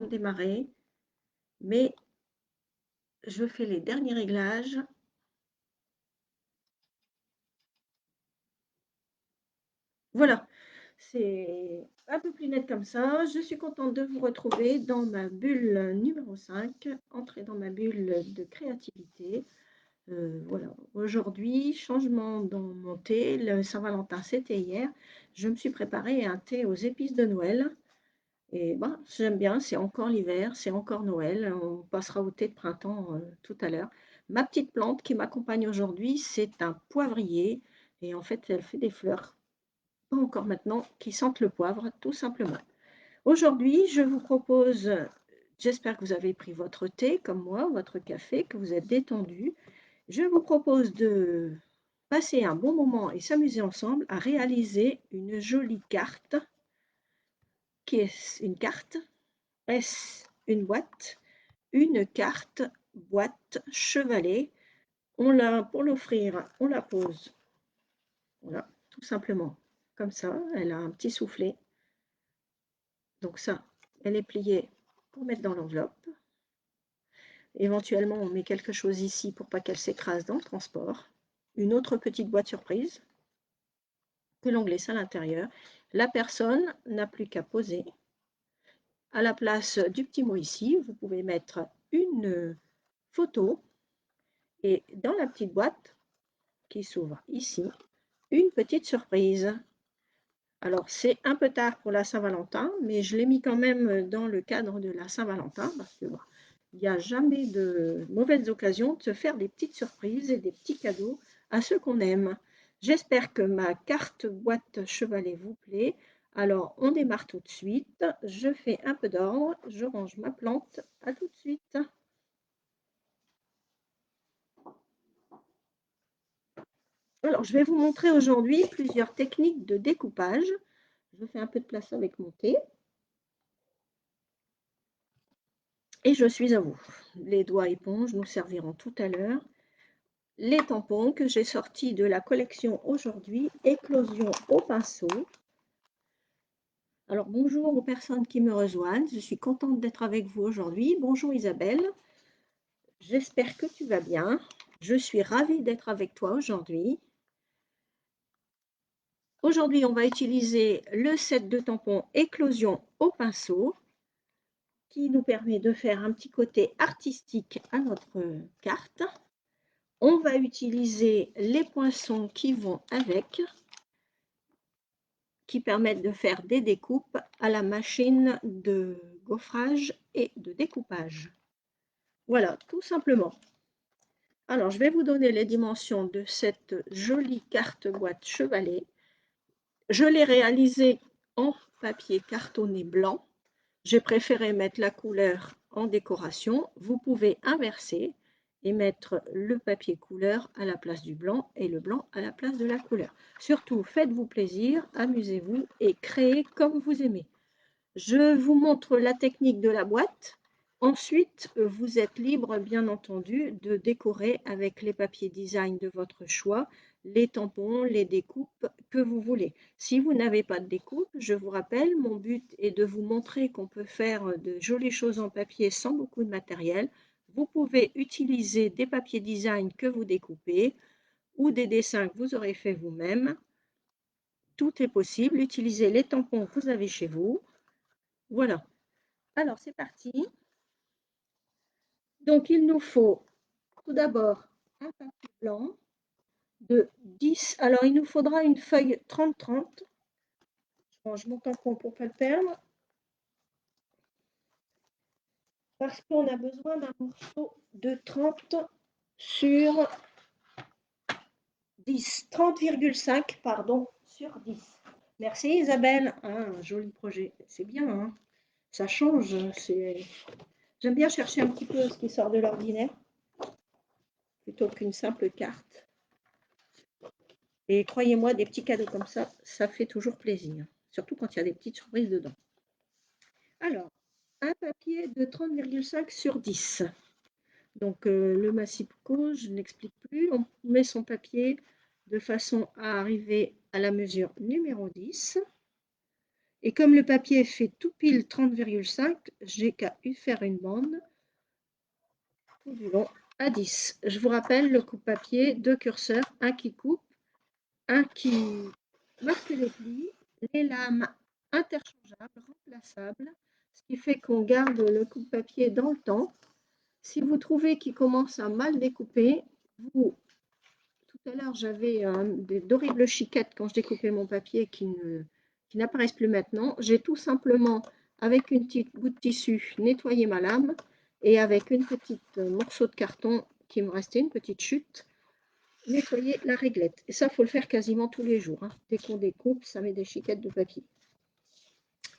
redémarrer, mais je fais les derniers réglages. Voilà, c'est un peu plus net comme ça. Je suis contente de vous retrouver dans ma bulle numéro 5, entrer dans ma bulle de créativité. Voilà, aujourd'hui, changement dans mon thé. Le Saint-Valentin, c'était hier. Je me suis préparé un thé aux épices de Noël. Et ben, j'aime bien, c'est encore l'hiver, c'est encore Noël. On passera au thé de printemps tout à l'heure. Ma petite plante qui m'accompagne aujourd'hui, c'est un poivrier. Et en fait, elle fait des fleurs, pas encore maintenant, qui sentent le poivre, tout simplement. Aujourd'hui, je vous propose, j'espère que vous avez pris votre thé comme moi, votre café, que vous êtes détendu. Je vous propose de passer un bon moment et s'amuser ensemble à réaliser une jolie carte. Qui est une carte? Est-ce une boîte? Une carte, boîte, chevalet. Pour l'offrir, on la pose, voilà, tout simplement, comme ça. Elle a un petit soufflet. Donc ça, elle est pliée pour mettre dans l'enveloppe. Éventuellement, on met quelque chose ici pour pas qu'elle s'écrase dans le transport. Une autre petite boîte surprise que l'on glisse à l'intérieur. La personne n'a plus qu'à poser. À la place du petit mot ici, vous pouvez mettre une photo et dans la petite boîte qui s'ouvre ici, une petite surprise. Alors, c'est un peu tard pour la Saint-Valentin, mais je l'ai mis quand même dans le cadre de la Saint-Valentin parce que bon, il n'y a jamais de mauvaises occasions de se faire des petites surprises et des petits cadeaux à ceux qu'on aime. J'espère que ma carte boîte chevalet vous plaît. Alors, on démarre tout de suite. Je fais un peu d'ordre, je range ma plante. À tout de suite. Alors, je vais vous montrer aujourd'hui plusieurs techniques de découpage. Je fais un peu de place avec mon thé. Et je suis à vous. Les doigts éponges nous serviront tout à l'heure. Les tampons que j'ai sortis de la collection aujourd'hui, éclosion au pinceau. Alors bonjour aux personnes qui me rejoignent, je suis contente d'être avec vous aujourd'hui. Bonjour Isabelle, j'espère que tu vas bien. Je suis ravie d'être avec toi aujourd'hui. Aujourd'hui, on va utiliser le set de tampons éclosion au pinceau qui nous permet de faire un petit côté artistique à notre carte. On va utiliser les poinçons qui vont avec, qui permettent de faire des découpes à la machine de gaufrage et de découpage. Voilà, tout simplement. Alors, je vais vous donner les dimensions de cette jolie carte boîte chevalet. Je l'ai réalisée en papier cartonné blanc. J'ai préféré mettre la couleur en décoration. Vous pouvez inverser et mettre le papier couleur à la place du blanc et le blanc à la place de la couleur. Surtout, faites-vous plaisir, amusez-vous et créez comme vous aimez. Je vous montre la technique de la boîte. Ensuite, vous êtes libre, bien entendu, de décorer avec les papiers design de votre choix, les tampons, les découpes que vous voulez. Si vous n'avez pas de découpe, je vous rappelle, mon but est de vous montrer qu'on peut faire de jolies choses en papier sans beaucoup de matériel. Vous pouvez utiliser des papiers design que vous découpez ou des dessins que vous aurez fait vous-même. Tout est possible. Utilisez les tampons que vous avez chez vous. Voilà. Alors, c'est parti. Donc, il nous faut tout d'abord un papier blanc de 10. Alors, il nous faudra une feuille 30-30. Je range mon tampon pour ne pas le perdre. Parce qu'on a besoin d'un morceau de 30 sur 10. 30,5, pardon, sur 10. Merci Isabelle. Ah, un joli projet. C'est bien, hein, ça change. J'aime bien chercher un petit peu ce qui sort de l'ordinaire plutôt qu'une simple carte. Et croyez-moi, des petits cadeaux comme ça fait toujours plaisir. Surtout quand il y a des petites surprises dedans. Alors, un papier de 30,5 sur 10. Donc, le Massipco, je n'explique plus. On met son papier de façon à arriver à la mesure numéro 10. Et comme le papier fait tout pile 30,5, j'ai qu'à faire une bande tout du long à 10. Je vous rappelle le coupe-papier, 2 curseurs, un qui coupe, un qui marque les plis, les lames interchangeables, remplaçables, ce qui fait qu'on garde le coupe-papier dans le temps. Si vous trouvez qu'il commence à mal découper, tout à l'heure j'avais d'horribles chiquettes quand je découpais mon papier qui n'apparaissent plus maintenant. J'ai tout simplement, avec une petite bout de tissu, nettoyé ma lame et avec une petite morceau de carton qui me restait, une petite chute, nettoyer la réglette. Et ça, il faut le faire quasiment tous les jours, hein. Dès qu'on découpe, ça met des chiquettes de papier.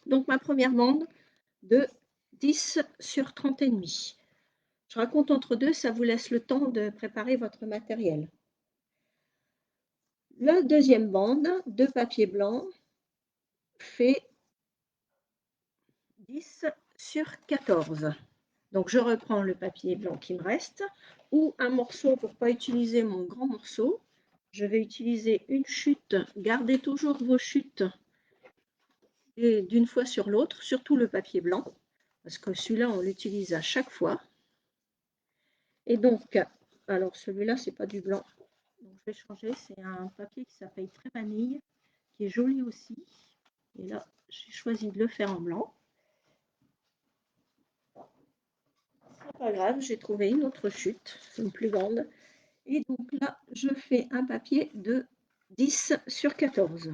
Donc ma première bande de 10 sur 30,5. Je raconte entre deux, ça vous laisse le temps de préparer votre matériel. La deuxième bande de papier blanc fait 10 sur 14. Donc je reprends le papier blanc qui me reste, ou un morceau pour ne pas utiliser mon grand morceau. Je vais utiliser une chute. Gardez toujours vos chutes d'une fois sur l'autre, surtout le papier blanc, parce que celui-là, on l'utilise à chaque fois. Et donc, alors celui-là, c'est pas du blanc, donc je vais changer. C'est un papier qui s'appelle Très Vanille, qui est joli aussi. Et là, j'ai choisi de le faire en blanc. C'est pas grave, j'ai trouvé une autre chute, une plus grande. Et donc là, je fais un papier de 10 sur 14.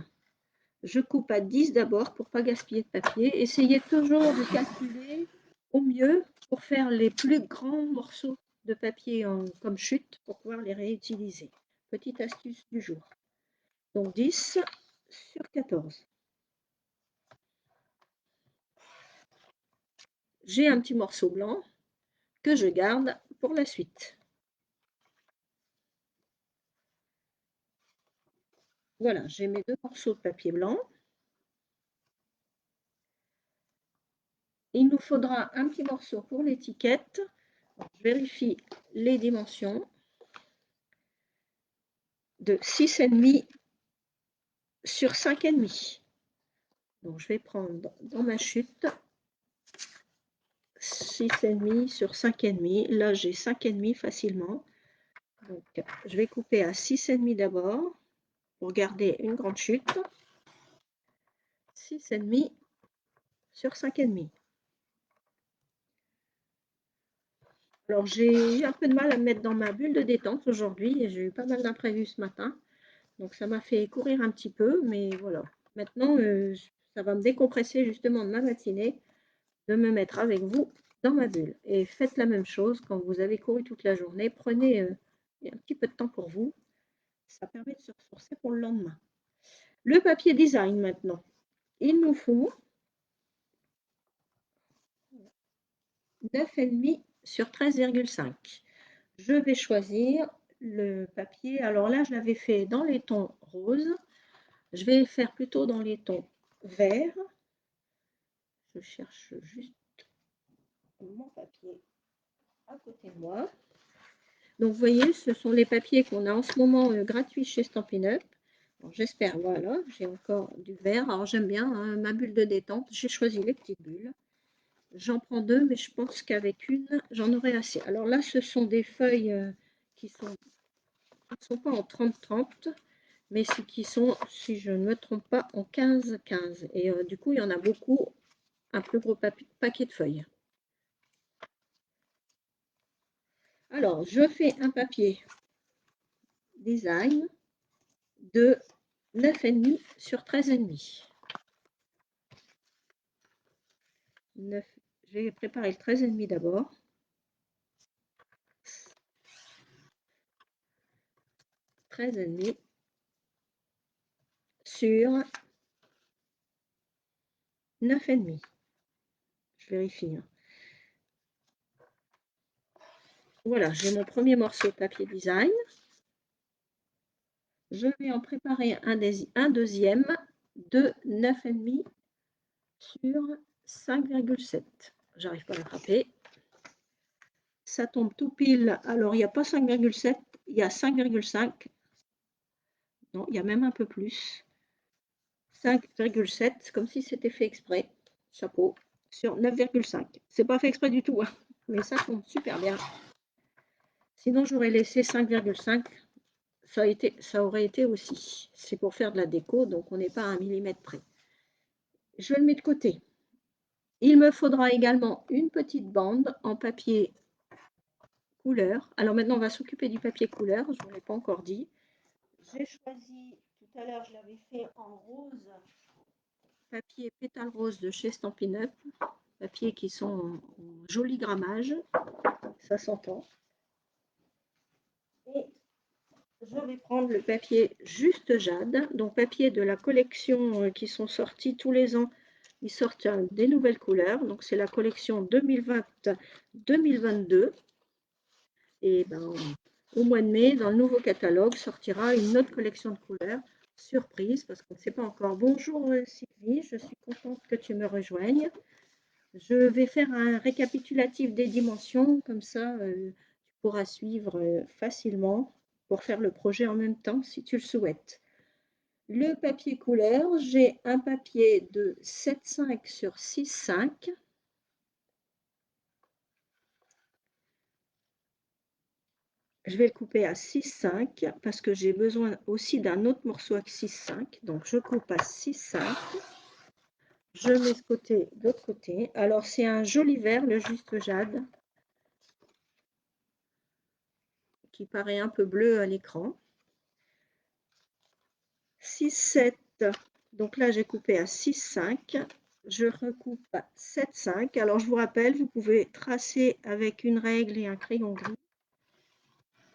Je coupe à 10 d'abord pour ne pas gaspiller de papier. Essayez toujours de calculer au mieux pour faire les plus grands morceaux de papier comme chute pour pouvoir les réutiliser. Petite astuce du jour. Donc 10 sur 14. J'ai un petit morceau blanc que je garde pour la suite. Voilà, j'ai mes deux morceaux de papier blanc. Il nous faudra un petit morceau pour l'étiquette. Je vérifie les dimensions de 6,5 sur 5,5. Donc je vais prendre dans ma chute 6,5 sur 5,5. Là j'ai 5,5 facilement. Donc je vais couper à 6,5 d'abord pour garder une grande chute. 6,5 sur 5,5. Alors j'ai eu un peu de mal à me mettre dans ma bulle de détente aujourd'hui et j'ai eu pas mal d'imprévus ce matin. Donc ça m'a fait courir un petit peu, mais voilà. Maintenant, ça va me décompresser justement de ma matinée, de me mettre avec vous dans ma bulle. Et faites la même chose quand vous avez couru toute la journée. Prenez un petit peu de temps pour vous. Ça permet de se ressourcer pour le lendemain. Le papier design maintenant. Il nous faut 9,5 sur 13,5. Je vais choisir le papier. Alors là, je l'avais fait dans les tons roses. Je vais faire plutôt dans les tons verts. Je cherche juste mon papier à côté de moi. Donc, vous voyez, ce sont les papiers qu'on a en ce moment gratuits chez Stampin' Up. J'espère, voilà, j'ai encore du vert. Alors, j'aime bien hein, ma bulle de détente. J'ai choisi les petites bulles. J'en prends deux, mais je pense qu'avec une, j'en aurai assez. Alors là, ce sont des feuilles qui ne sont pas en 30-30, mais qui sont, si je ne me trompe pas, en 15-15. Et du coup, il y en a beaucoup, un plus gros paquet de feuilles. Alors, je fais un papier design de 9,5 sur 13,5. 9, je vais préparer le 13,5 d'abord. 13,5 sur 9,5. Je vérifie. Voilà, j'ai mon premier morceau de papier design. Je vais en préparer un deuxième de 9,5 sur 5,7. J'arrive pas à l'attraper. Ça tombe tout pile. Alors, il n'y a pas 5,7, il y a 5,5. Non, il y a même un peu plus. 5,7, comme si c'était fait exprès. Chapeau. Sur 9,5. C'est pas fait exprès du tout, hein, mais ça tombe super bien. Sinon, j'aurais laissé 5,5. Ça aurait été aussi. C'est pour faire de la déco, donc on n'est pas à 1 millimètre près. Je le mets de côté. Il me faudra également une petite bande en papier couleur. Alors maintenant, on va s'occuper du papier couleur. Je ne vous l'ai pas encore dit. J'ai choisi, tout à l'heure, je l'avais fait en rose, papier pétale rose de chez Stampin' Up. Papiers qui sont en joli grammage. Ça s'entend. Et je vais prendre le papier Juste Jade, donc papier de la collection qui sont sortis tous les ans. Ils sortent des nouvelles couleurs, donc c'est la collection 2020-2022. Et ben, au mois de mai, dans le nouveau catalogue, sortira une autre collection de couleurs, surprise, parce qu'on ne sait pas encore. Bonjour Sylvie, je suis contente que tu me rejoignes. Je vais faire un récapitulatif des dimensions, comme ça tu pourras suivre facilement pour faire le projet en même temps si tu le souhaites. Le papier couleur, j'ai un papier de 7,5 sur 6,5. Je vais le couper à 6,5 parce que j'ai besoin aussi d'un autre morceau à 6,5. Donc je coupe à 6,5. Je mets ce côté de l'autre côté. Alors c'est un joli vert, le Juste Jade, qui paraît un peu bleu à l'écran. 6,7. Donc là j'ai coupé à 6,5. Je recoupe à 7,5. Alors je vous rappelle, vous pouvez tracer avec une règle et un crayon gris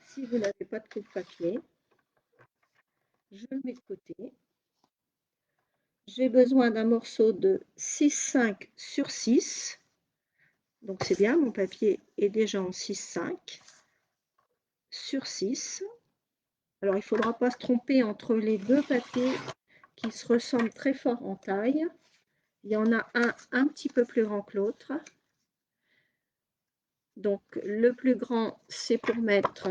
si vous n'avez pas de coupe papier. Je le mets de côté. J'ai besoin d'un morceau de 6,5 sur 6. Donc c'est bien, mon papier est déjà en 6,5 sur 6. Alors il ne faudra pas se tromper entre les deux papiers qui se ressemblent très fort en taille. Il y en a un petit peu plus grand que l'autre. Donc le plus grand, c'est pour mettre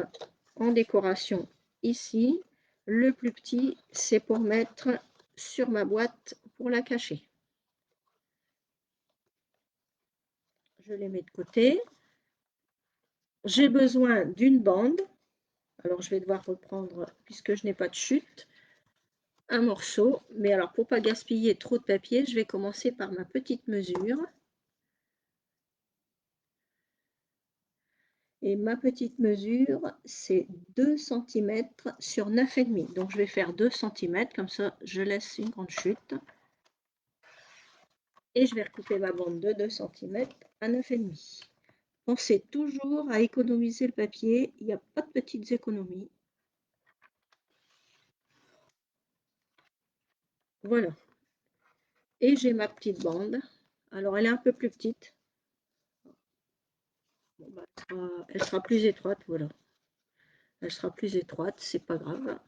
en décoration ici. Le plus petit, c'est pour mettre sur ma boîte pour la cacher. Je les mets de côté. J'ai besoin d'une bande. Alors je vais devoir reprendre, puisque je n'ai pas de chute, un morceau. Mais alors pour ne pas gaspiller trop de papier, je vais commencer par ma petite mesure. Et ma petite mesure, c'est 2 cm sur 9,5. Donc je vais faire 2 cm, comme ça je laisse une grande chute. Et je vais recouper ma bande de 2 cm à 9,5. Pensez toujours à économiser le papier, il n'y a pas de petites économies. Voilà. Et j'ai ma petite bande. Alors elle est un peu plus petite. Bon, bah, elle sera plus étroite, voilà. Elle sera plus étroite, c'est pas grave.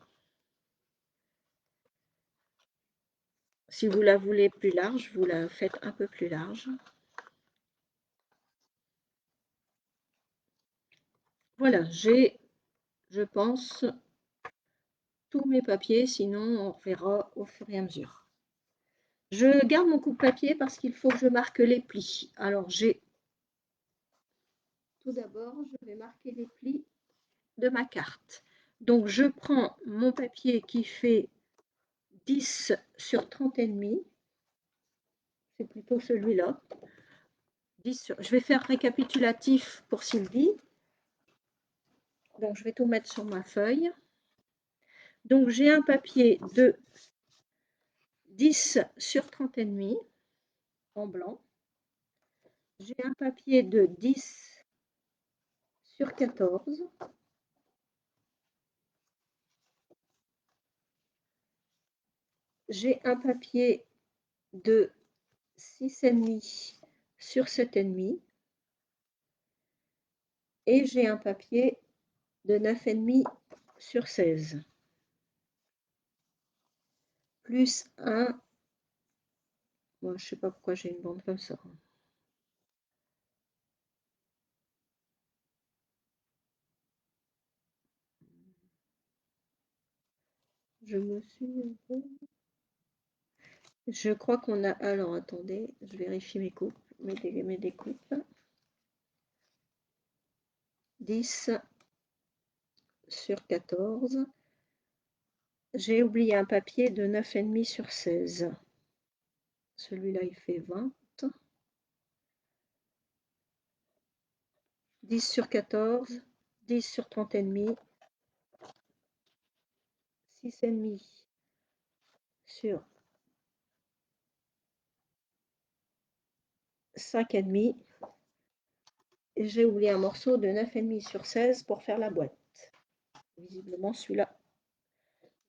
Si vous la voulez plus large, vous la faites un peu plus large. Voilà, j'ai, je pense, tous mes papiers, sinon on verra au fur et à mesure. Je garde mon coupe-papier parce qu'il faut que je marque les plis. Alors j'ai, tout d'abord, je vais marquer les plis de ma carte. Donc je prends mon papier qui fait 10 sur 30,5. C'est plutôt celui-là. Je vais faire récapitulatif pour Sylvie. Donc je vais tout mettre sur ma feuille. Donc j'ai un papier de 10 sur 30,5 en blanc. J'ai un papier de 10 sur 14. J'ai un papier de 6,5 sur 7,5. Et j'ai un papier de 9,5 sur 16. Plus un. Moi, je ne sais pas pourquoi j'ai une bande comme ça. Je me suis un peu. Je crois qu'on a... Alors, attendez, je vérifie mes coupes, mes découpes. 10 sur 14. J'ai oublié un papier de 9,5 sur 16. Celui-là, il fait 20. 10 sur 14, 10 sur 30,5, 6,5 sur 5,5. Et j'ai oublié un morceau de 9,5 sur 16 pour faire la boîte. Visiblement, celui-là,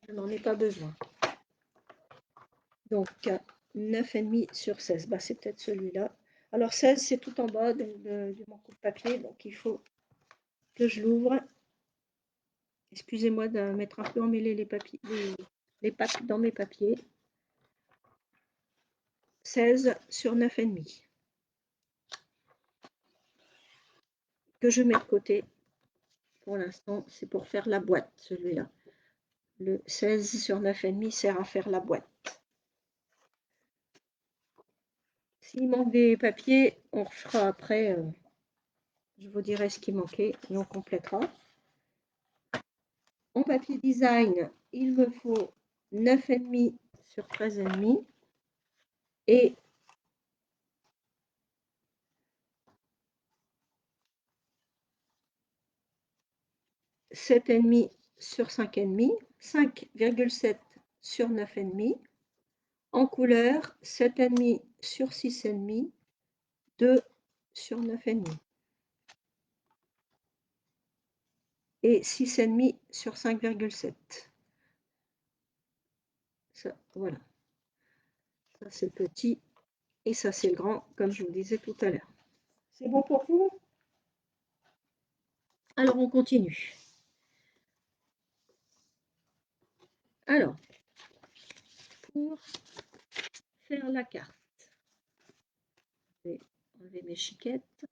je n'en ai pas besoin. Donc, 9,5 sur 16, bah, c'est peut-être celui-là. Alors, 16, c'est tout en bas de mon coupe-papier, donc il faut que je l'ouvre. Excusez-moi de mettre un peu emmêlé les papiers, les pattes dans mes papiers. 16 sur 9,5. Que je mets de côté. Pour l'instant, c'est pour faire la boîte, celui-là. Le 16 sur 9,5 sert à faire la boîte. S'il manque des papiers, on refera après. Je vous dirai ce qui manquait et on complétera. En papier design, il me faut 9,5 sur 13,5 et 7,5 sur 5,5, 5,7 sur 9,5. En couleur, 7,5 sur 6,5, 2 sur 9,5. Et 6,5 sur 5,7. Ça, voilà. Ça, c'est le petit et ça, c'est le grand, comme je vous disais tout à l'heure. C'est bon pour vous? Alors, on continue. Alors, pour faire la carte, je vais enlever mes chiquettes.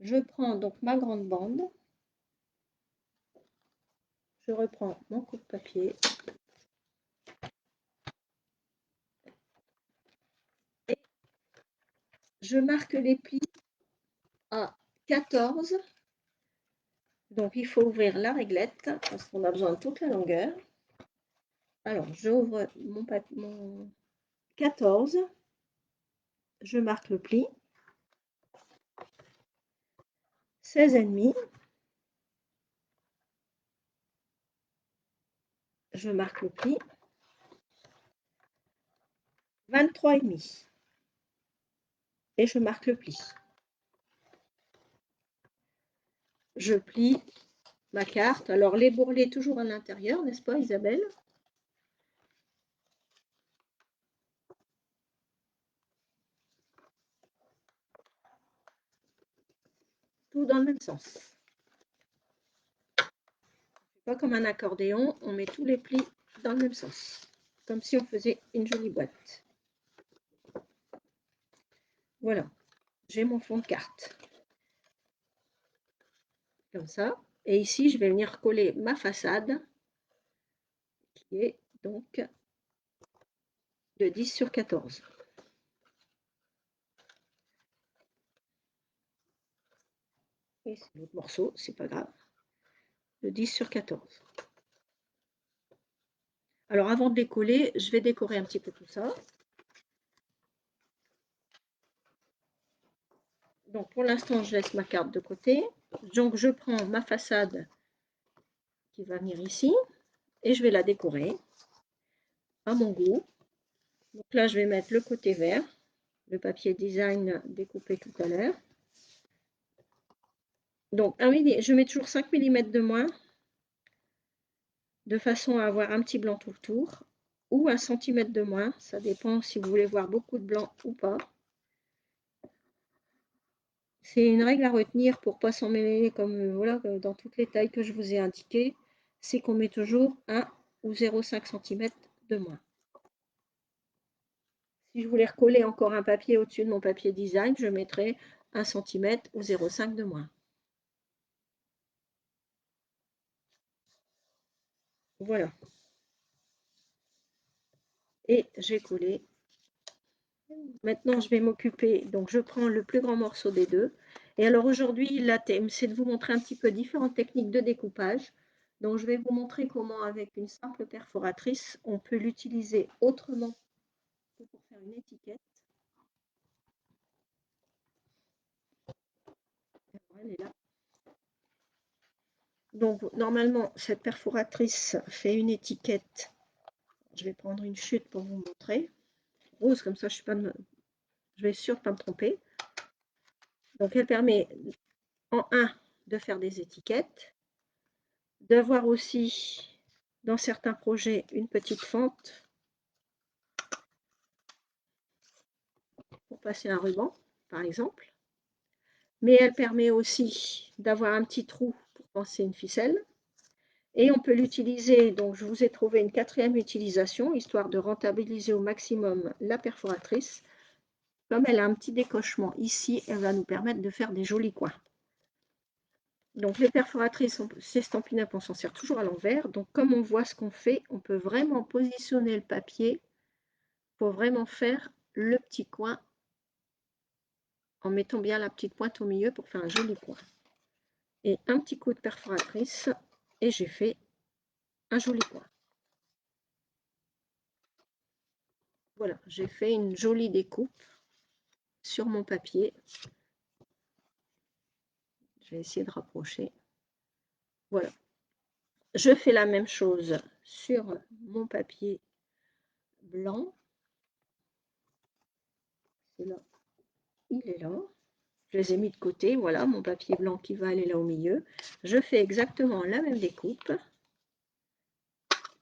Je prends donc ma grande bande. Je reprends mon coupe-papier. Et je marque les plis à 14. Donc, il faut ouvrir la réglette parce qu'on a besoin de toute la longueur. Alors, j'ouvre mon 14. Je marque le pli. 16,5. Je marque le pli. 23,5. Et je marque le pli. Je plie ma carte. Alors, les bourrelets toujours à l'intérieur, n'est-ce pas, Isabelle? Tout dans le même sens. Pas comme un accordéon, on met tous les plis dans le même sens. Comme si on faisait une jolie boîte. Voilà, j'ai mon fond de carte. Comme ça. Et ici, je vais venir coller ma façade, qui est donc de 10 sur 14. Et c'est l'autre morceau, c'est pas grave. De 10 sur 14. Alors, avant de décoller, je vais décorer un petit peu tout ça. Donc, pour l'instant, je laisse ma carte de côté. Donc, je prends ma façade qui va venir ici et je vais la décorer à mon goût. Donc là, je vais mettre le côté vert, le papier design découpé tout à l'heure. Donc, je mets toujours 5 mm de moins, de façon à avoir un petit blanc tout le tour, ou 1 cm de moins, ça dépend si vous voulez voir beaucoup de blanc ou pas. C'est une règle à retenir pour ne pas s'en mêler comme voilà, dans toutes les tailles que je vous ai indiquées, c'est qu'on met toujours 1 ou 0,5 cm de moins. Si je voulais recoller encore un papier au-dessus de mon papier design, je mettrais 1 cm ou 0,5 de moins. Voilà. Et j'ai collé Maintenant, je vais m'occuper, donc je prends le plus grand morceau des deux. Et alors aujourd'hui, la thème, c'est de vous montrer un petit peu différentes techniques de découpage. Donc je vais vous montrer comment, avec une simple perforatrice, on peut l'utiliser autrement que pour faire une étiquette. Elle est là. Donc normalement, cette perforatrice fait une étiquette. Je vais prendre une chute pour vous montrer. Rose, comme ça, je vais être sûre de ne pas me tromper. Donc elle permet en un de faire des étiquettes, d'avoir aussi dans certains projets une petite fente pour passer un ruban, par exemple. Mais elle permet aussi d'avoir un petit trou pour passer une ficelle. Et on peut l'utiliser, donc je vous ai trouvé une quatrième utilisation, histoire de rentabiliser au maximum la perforatrice. Comme elle a un petit décochement ici, elle va nous permettre de faire des jolis coins. Donc les perforatrices, ces Stampin' Up, on s'en sert toujours à l'envers. Donc comme on voit ce qu'on fait, on peut vraiment positionner le papier pour vraiment faire le petit coin en mettant bien la petite pointe au milieu pour faire un joli coin. Et un petit coup de perforatrice et j'ai fait un joli coin. Voilà, j'ai fait une jolie découpe sur mon papier. Je vais essayer de rapprocher. Voilà. Je fais la même chose sur mon papier blanc. C'est là. Il est là. Je les ai mis de côté. Voilà, mon papier blanc qui va aller là au milieu. Je fais exactement la même découpe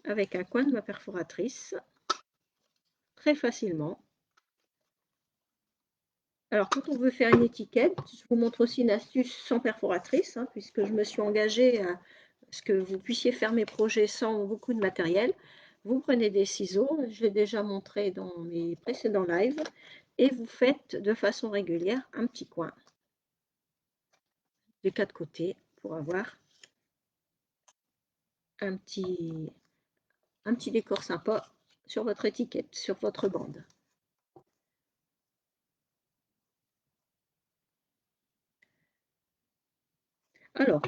avec un coin de ma perforatrice. Très facilement. Alors, quand on veut faire une étiquette, je vous montre aussi une astuce sans perforatrice, hein, puisque je me suis engagée à ce que vous puissiez faire mes projets sans beaucoup de matériel. Vous prenez des ciseaux, je l'ai déjà montré dans mes précédents lives, et vous faites de façon régulière un petit coin des quatre côtés pour avoir un petit décor sympa sur votre étiquette, sur votre bande. Alors,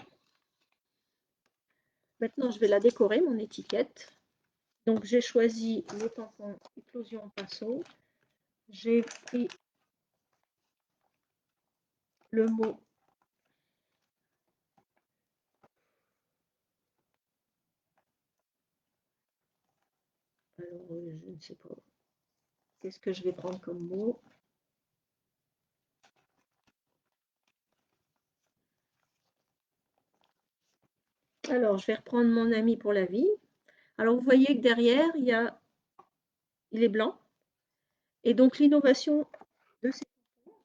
maintenant je vais la décorer, mon étiquette. Donc j'ai choisi le tampon Éclosion Pinceau. J'ai pris le mot alors je ne sais pas qu'est-ce que je vais prendre comme mot. Alors je vais reprendre mon ami pour la vie. Alors vous voyez que derrière il est blanc et donc l'innovation de ces tampons,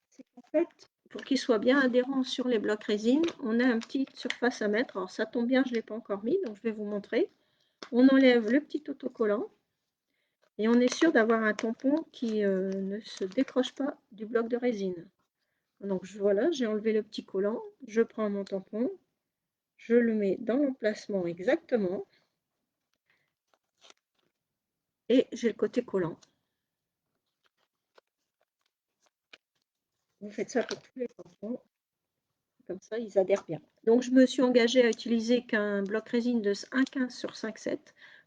c'est qu'en fait pour qu'il soit bien adhérent sur les blocs résine, on a une petite surface à mettre. Alors ça tombe bien, je ne l'ai pas encore mis, donc je vais vous montrer. On enlève le petit autocollant et on est sûr d'avoir un tampon qui ne se décroche pas du bloc de résine. Donc voilà, j'ai enlevé le petit collant, je prends mon tampon, je le mets dans l'emplacement exactement et j'ai le côté collant. Vous faites ça pour tous les tampons, comme ça ils adhèrent bien. Donc je me suis engagée à utiliser qu'un bloc résine de 1,15 sur 5,7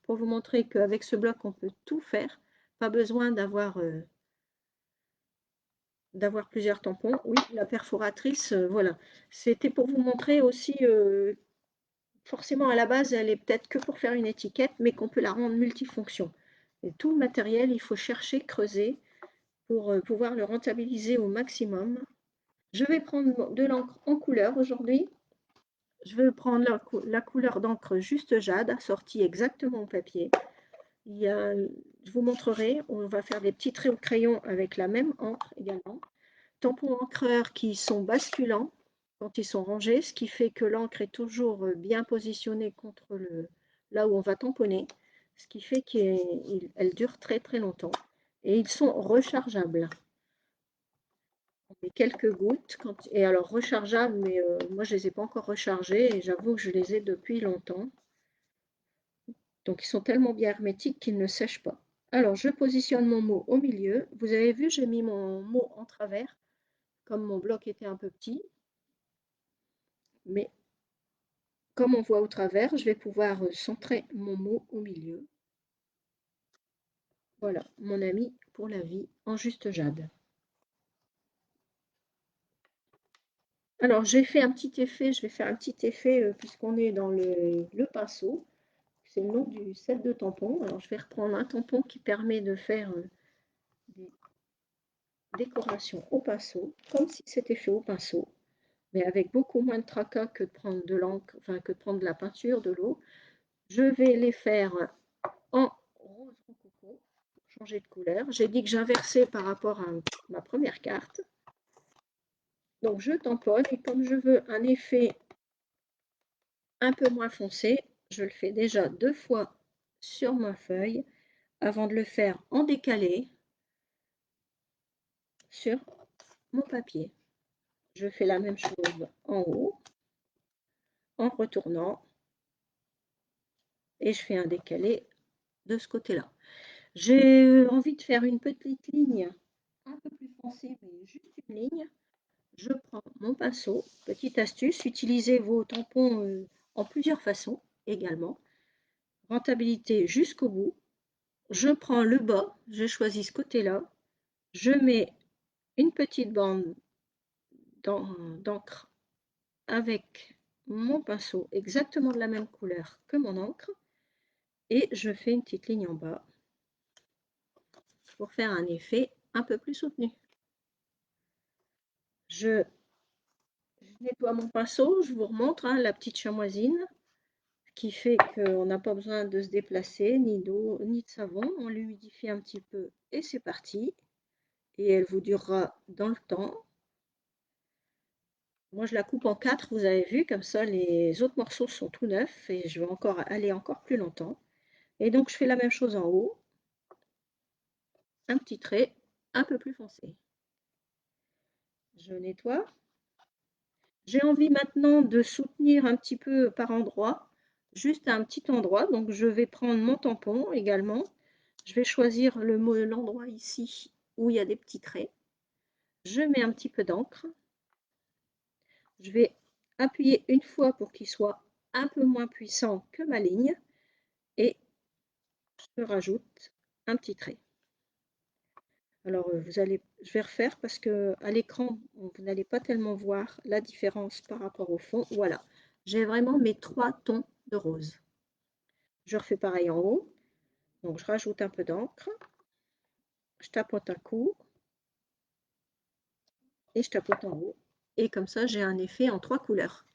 pour vous montrer qu'avec ce bloc on peut tout faire, pas besoin d'avoir plusieurs tampons. Oui, la perforatrice, voilà. C'était pour vous montrer aussi, forcément à la base, elle est peut-être que pour faire une étiquette, mais qu'on peut la rendre multifonction. Et tout le matériel, il faut chercher, creuser pour pouvoir le rentabiliser au maximum. Je vais prendre de l'encre en couleur aujourd'hui. Je vais prendre la couleur d'encre juste jade, assortie exactement au papier. Je vous montrerai, on va faire des petits traits au crayon avec la même encre également. Tampons encreurs qui sont basculants quand ils sont rangés, ce qui fait que l'encre est toujours bien positionnée contre là où on va tamponner, ce qui fait qu'elle dure très très longtemps. Et ils sont rechargeables. On met quelques gouttes, et alors rechargeables, mais moi je ne les ai pas encore rechargés et j'avoue que je les ai depuis longtemps. Donc ils sont tellement bien hermétiques qu'ils ne sèchent pas. Alors, je positionne mon mot au milieu. Vous avez vu, j'ai mis mon mot en travers, comme mon bloc était un peu petit. Mais comme on voit au travers, je vais pouvoir centrer mon mot au milieu. Voilà, mon ami pour la vie en juste jade. Alors, j'ai fait un petit effet, je vais faire un petit effet puisqu'on est dans le pinceau. C'est le nom du set de tampons. Alors, je vais reprendre un tampon qui permet de faire des décorations au pinceau, comme si c'était fait au pinceau, mais avec beaucoup moins de tracas que de prendre de l'encre, enfin que de prendre de la peinture, de l'eau. Je vais les faire en rose rococo pour changer de couleur. J'ai dit que j'inversais par rapport à ma première carte. Donc je tamponne et comme je veux un effet un peu moins foncé, je le fais déjà 2 fois sur ma feuille avant de le faire en décalé sur mon papier. Je fais la même chose en haut en retournant et je fais un décalé de ce côté-là. J'ai envie de faire une petite ligne un peu plus foncée, mais juste une ligne. Je prends mon pinceau, petite astuce, utilisez vos tampons en plusieurs façons également. Rentabilité jusqu'au bout. Je prends le bas, je choisis ce côté-là, je mets une petite bande d'encre avec mon pinceau exactement de la même couleur que mon encre et je fais une petite ligne en bas pour faire un effet un peu plus soutenu. Je nettoie mon pinceau, je vous remontre la petite chamoisine qui fait qu'on n'a pas besoin de se déplacer, ni d'eau, ni de savon. On l'humidifie un petit peu et c'est parti. Et elle vous durera dans le temps. Moi, je la coupe en 4, vous avez vu, comme ça les autres morceaux sont tout neufs et je vais encore aller encore plus longtemps. Et donc, je fais la même chose en haut, un petit trait un peu plus foncé. Je nettoie. J'ai envie maintenant de soutenir un petit peu par endroit, juste à un petit endroit. Donc, je vais prendre mon tampon également. Je vais choisir l'endroit ici où il y a des petits traits. Je mets un petit peu d'encre. Je vais appuyer une fois pour qu'il soit un peu moins puissant que ma ligne et je rajoute un petit trait. Alors je vais refaire parce que à l'écran vous n'allez pas tellement voir la différence par rapport au fond. Voilà, j'ai vraiment mes 3 tons de rose. Je refais pareil en haut, donc je rajoute un peu d'encre, je tapote un coup et je tapote en haut et comme ça j'ai un effet en 3 couleurs.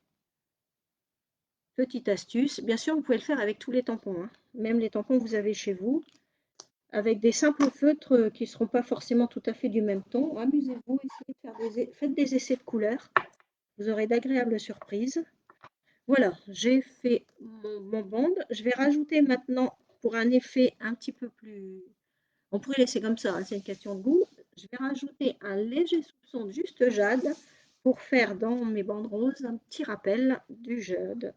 Petite astuce, bien sûr vous pouvez le faire avec tous les tampons, même les tampons que vous avez chez vous, avec des simples feutres qui ne seront pas forcément tout à fait du même ton. Amusez-vous, essayez de faire faites des essais de couleurs, vous aurez d'agréables surprises. Voilà, j'ai fait mon bande. Je vais rajouter maintenant, pour un effet un petit peu plus... On pourrait laisser comme ça, c'est une question de goût. Je vais rajouter un léger soupçon de juste jade pour faire dans mes bandes roses un petit rappel du jade.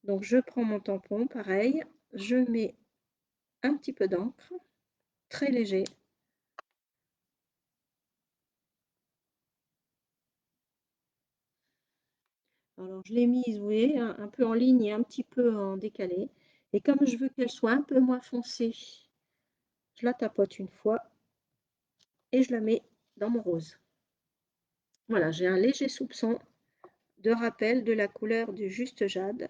Donc je prends mon tampon, pareil, je mets un petit peu d'encre, très léger. Alors je l'ai mise, vous voyez, un peu en ligne et un petit peu en décalé. Et comme je veux qu'elle soit un peu moins foncée, je la tapote une fois et je la mets dans mon rose. Voilà, j'ai un léger soupçon de rappel de la couleur du juste jade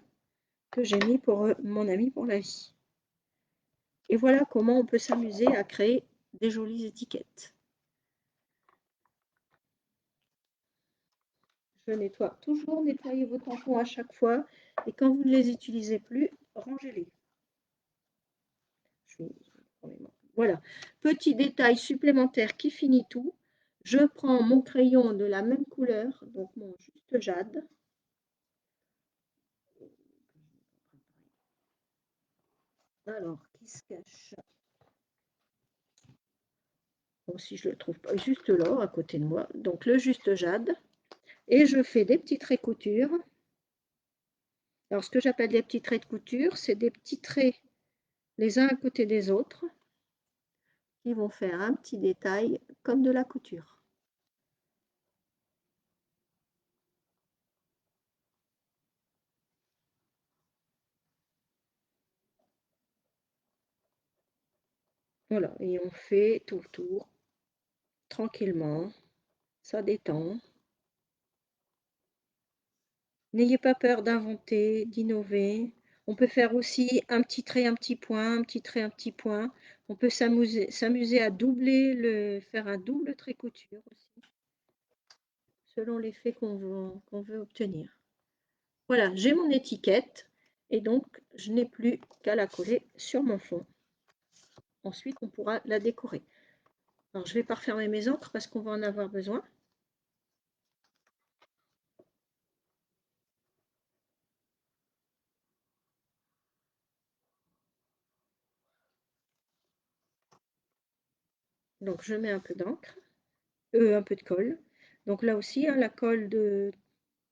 que j'ai mis pour mon ami pour la vie. Et voilà comment on peut s'amuser à créer des jolies étiquettes. Je nettoie toujours, nettoyez vos tampons à chaque fois et quand vous ne les utilisez plus, rangez-les. Voilà, petit détail supplémentaire qui finit tout. Je prends mon crayon de la même couleur, donc mon juste jade. Alors, qui se cache? Bon, si je ne le trouve pas, juste là, à côté de moi. Donc, le juste jade. Et je fais des petits traits couture. Alors, ce que j'appelle des petits traits de couture, c'est des petits traits les uns à côté des autres. qui vont faire un petit détail comme de la couture. Voilà, et on fait tout le tour tranquillement, ça détend. N'ayez pas peur d'inventer, d'innover. On peut faire aussi un petit trait, un petit point, un petit trait, un petit point. On peut s'amuser à faire un double trait couture aussi, selon l'effet qu'on veut obtenir. Voilà, j'ai mon étiquette et donc je n'ai plus qu'à la coller sur mon fond. Ensuite, on pourra la décorer. Alors, je vais pas refermer mes encres parce qu'on va en avoir besoin. Donc, je mets un peu d'encre, un peu de colle. Donc là aussi, hein, la colle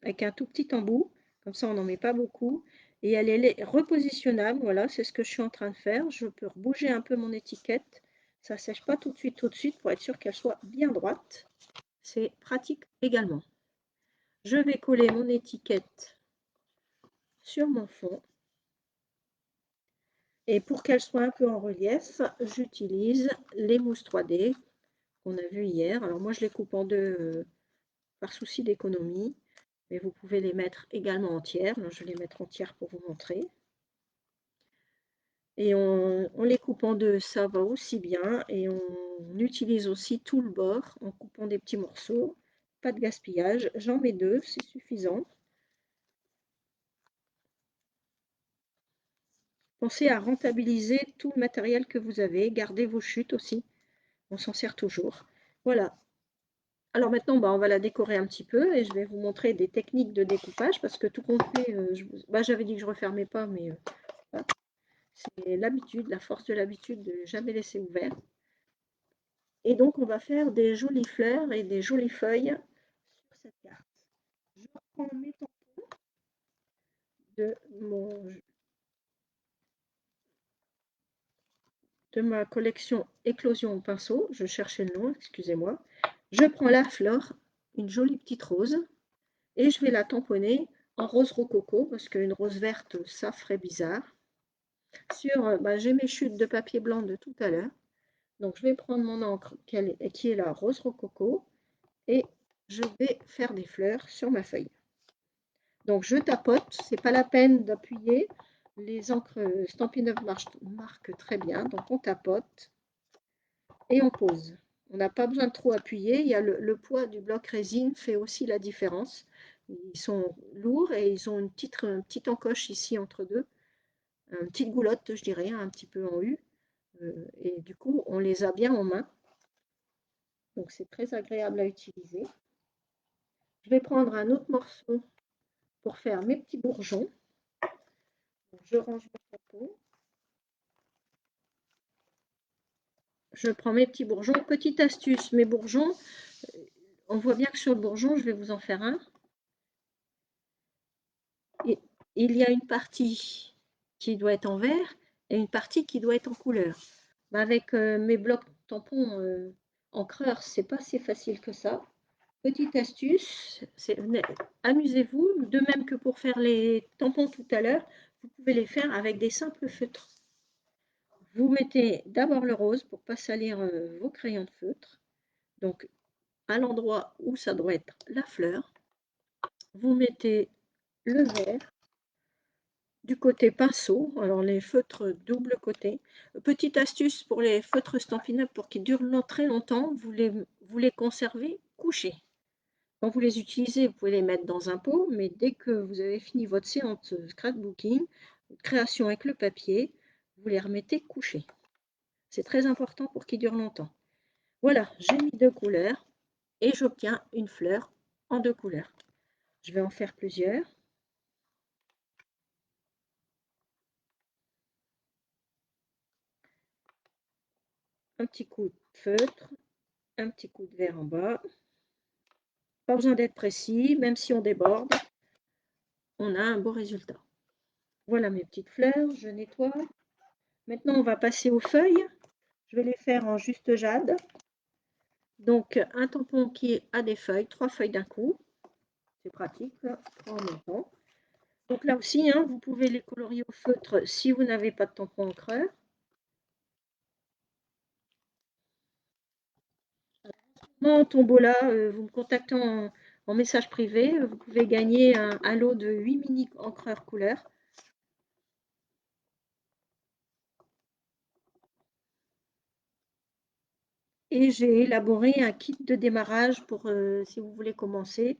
avec un tout petit embout, comme ça on n'en met pas beaucoup. Et elle est repositionnable, voilà, c'est ce que je suis en train de faire. Je peux bouger un peu mon étiquette. Ça ne sèche pas tout de suite pour être sûr qu'elle soit bien droite. C'est pratique également. Je vais coller mon étiquette sur mon fond. Et pour qu'elle soit un peu en relief, j'utilise les mousses 3D qu'on a vues hier. Alors moi je les coupe en deux par souci d'économie, mais vous pouvez les mettre également entières. Je vais les mettre entières pour vous montrer. Et on les coupe en deux, ça va aussi bien. Et on utilise aussi tout le bord en coupant des petits morceaux. Pas de gaspillage. J'en mets deux, c'est suffisant. Pensez à rentabiliser tout le matériel que vous avez. Gardez vos chutes aussi. On s'en sert toujours. Voilà. Alors maintenant, bah, on va la décorer un petit peu et je vais vous montrer des techniques de découpage parce que tout compte fait, j'avais dit que je ne refermais pas, mais voilà. C'est l'habitude, la force de l'habitude de ne jamais laisser ouvert. Et donc, on va faire des jolies fleurs et des jolies feuilles sur cette carte. Je reprends mes tampons de, de ma collection Éclosion au pinceau. Je cherchais le nom, excusez-moi. Je prends la fleur, une jolie petite rose, et je vais la tamponner en rose rococo parce qu'une rose verte, ça ferait bizarre. J'ai mes chutes de papier blanc de tout à l'heure. Donc, je vais prendre mon encre qui est la rose rococo et je vais faire des fleurs sur ma feuille. Donc, je tapote, c'est pas la peine d'appuyer. Les encres Stampin' Up marquent très bien. Donc, on tapote et on pose. On n'a pas besoin de trop appuyer. Il y a le poids du bloc résine fait aussi la différence. Ils sont lourds et ils ont une petite encoche ici entre deux. Une petite goulotte, je dirais, un petit peu en U. Et du coup, on les a bien en main. Donc, c'est très agréable à utiliser. Je vais prendre un autre morceau pour faire mes petits bourgeons. Donc, je range mon chapeau. Je prends mes petits bourgeons. Petite astuce, mes bourgeons, on voit bien que sur le bourgeon, je vais vous en faire un. Et il y a une partie qui doit être en vert et une partie qui doit être en couleur. Avec mes blocs tampons encreurs, c'est pas si facile que ça. Petite astuce, amusez-vous, de même que pour faire les tampons tout à l'heure, vous pouvez les faire avec des simples feutres. Vous mettez d'abord le rose pour ne pas salir vos crayons de feutre. Donc, à l'endroit où ça doit être la fleur, vous mettez le vert du côté pinceau, alors les feutres double côté. Petite astuce pour les feutres Stampin' Up pour qu'ils durent très longtemps, vous les conservez couchés. Quand vous les utilisez, vous pouvez les mettre dans un pot, mais dès que vous avez fini votre séance scrapbooking, votre création avec le papier, vous les remettez couchés. C'est très important pour qu'ils durent longtemps. Voilà, j'ai mis deux couleurs et j'obtiens une fleur en deux couleurs. Je vais en faire plusieurs. Un petit coup de feutre, un petit coup de vert en bas. Pas besoin d'être précis, même si on déborde, on a un beau résultat. Voilà mes petites fleurs, je nettoie. Maintenant, on va passer aux feuilles. Je vais les faire en juste jade. Donc un tampon qui a des feuilles, 3 feuilles d'un coup. C'est pratique, là, 3 en même temps. Donc là aussi, hein, vous pouvez les colorier au feutre si vous n'avez pas de tampon encreur. Mon tombola, vous me contactez en message privé, vous pouvez gagner un lot de 8 mini encreurs couleurs. Et j'ai élaboré un kit de démarrage pour si vous voulez commencer,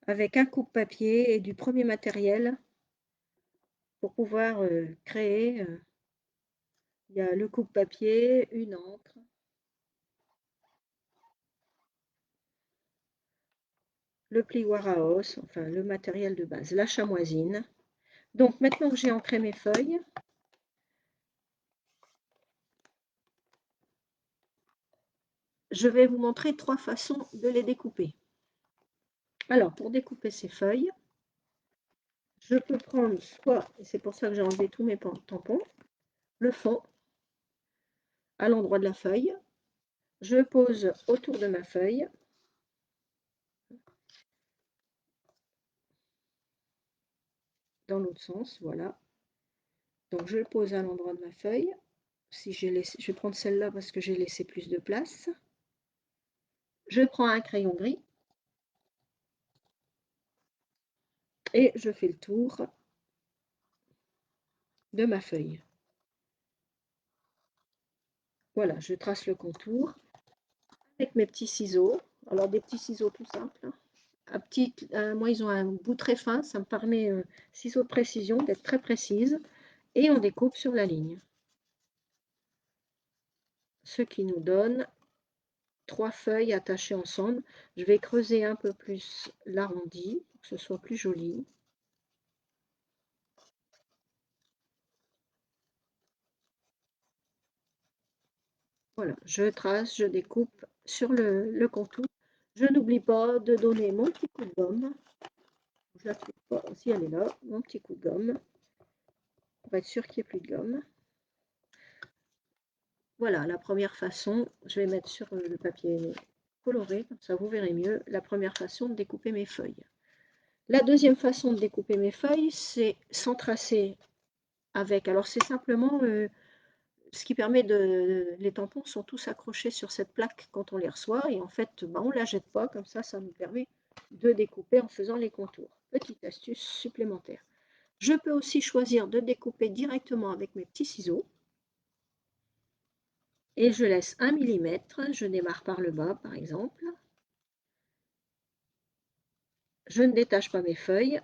avec un coupe-papier et du premier matériel pour pouvoir créer. Il y a le coupe-papier, une encre, le plioir à os, enfin le matériel de base, la chamoisine. Donc maintenant que j'ai ancré mes feuilles, je vais vous montrer 3 façons de les découper. Alors pour découper ces feuilles, je peux prendre soit, et c'est pour ça que j'ai enlevé tous mes tampons, le fond à l'endroit de la feuille. Je pose autour de ma feuille. Dans l'autre sens, voilà. Donc je le pose à l'endroit de ma feuille. Si j'ai laissé, je vais prendre celle-là parce que j'ai laissé plus de place. Je prends un crayon gris et je fais le tour de ma feuille. Voilà, je trace le contour avec mes petits ciseaux. Alors des petits ciseaux tout simples. Moi, ils ont un bout très fin, ça me permet, ciseaux de précision, d'être très précise. Et on découpe sur la ligne. Ce qui nous donne 3 feuilles attachées ensemble. Je vais creuser un peu plus l'arrondi pour que ce soit plus joli. Voilà, je trace, je découpe sur le contour. Je n'oublie pas de donner mon petit coup de gomme. Je la trouve pas, si elle est là, mon petit coup de gomme, pour être sûr qu'il n'y ait plus de gomme. Voilà, la première façon, je vais mettre sur le papier coloré, comme ça vous verrez mieux la première façon de découper mes feuilles. La deuxième façon de découper mes feuilles, c'est sans tracer avec. Alors c'est simplement ce qui permet de. Les tampons sont tous accrochés sur cette plaque quand on les reçoit et en fait, on ne la jette pas, comme ça nous permet de découper en faisant les contours. Petite astuce supplémentaire. Je peux aussi choisir de découper directement avec mes petits ciseaux. Et je laisse 1 mm, je démarre par le bas par exemple. Je ne détache pas mes feuilles,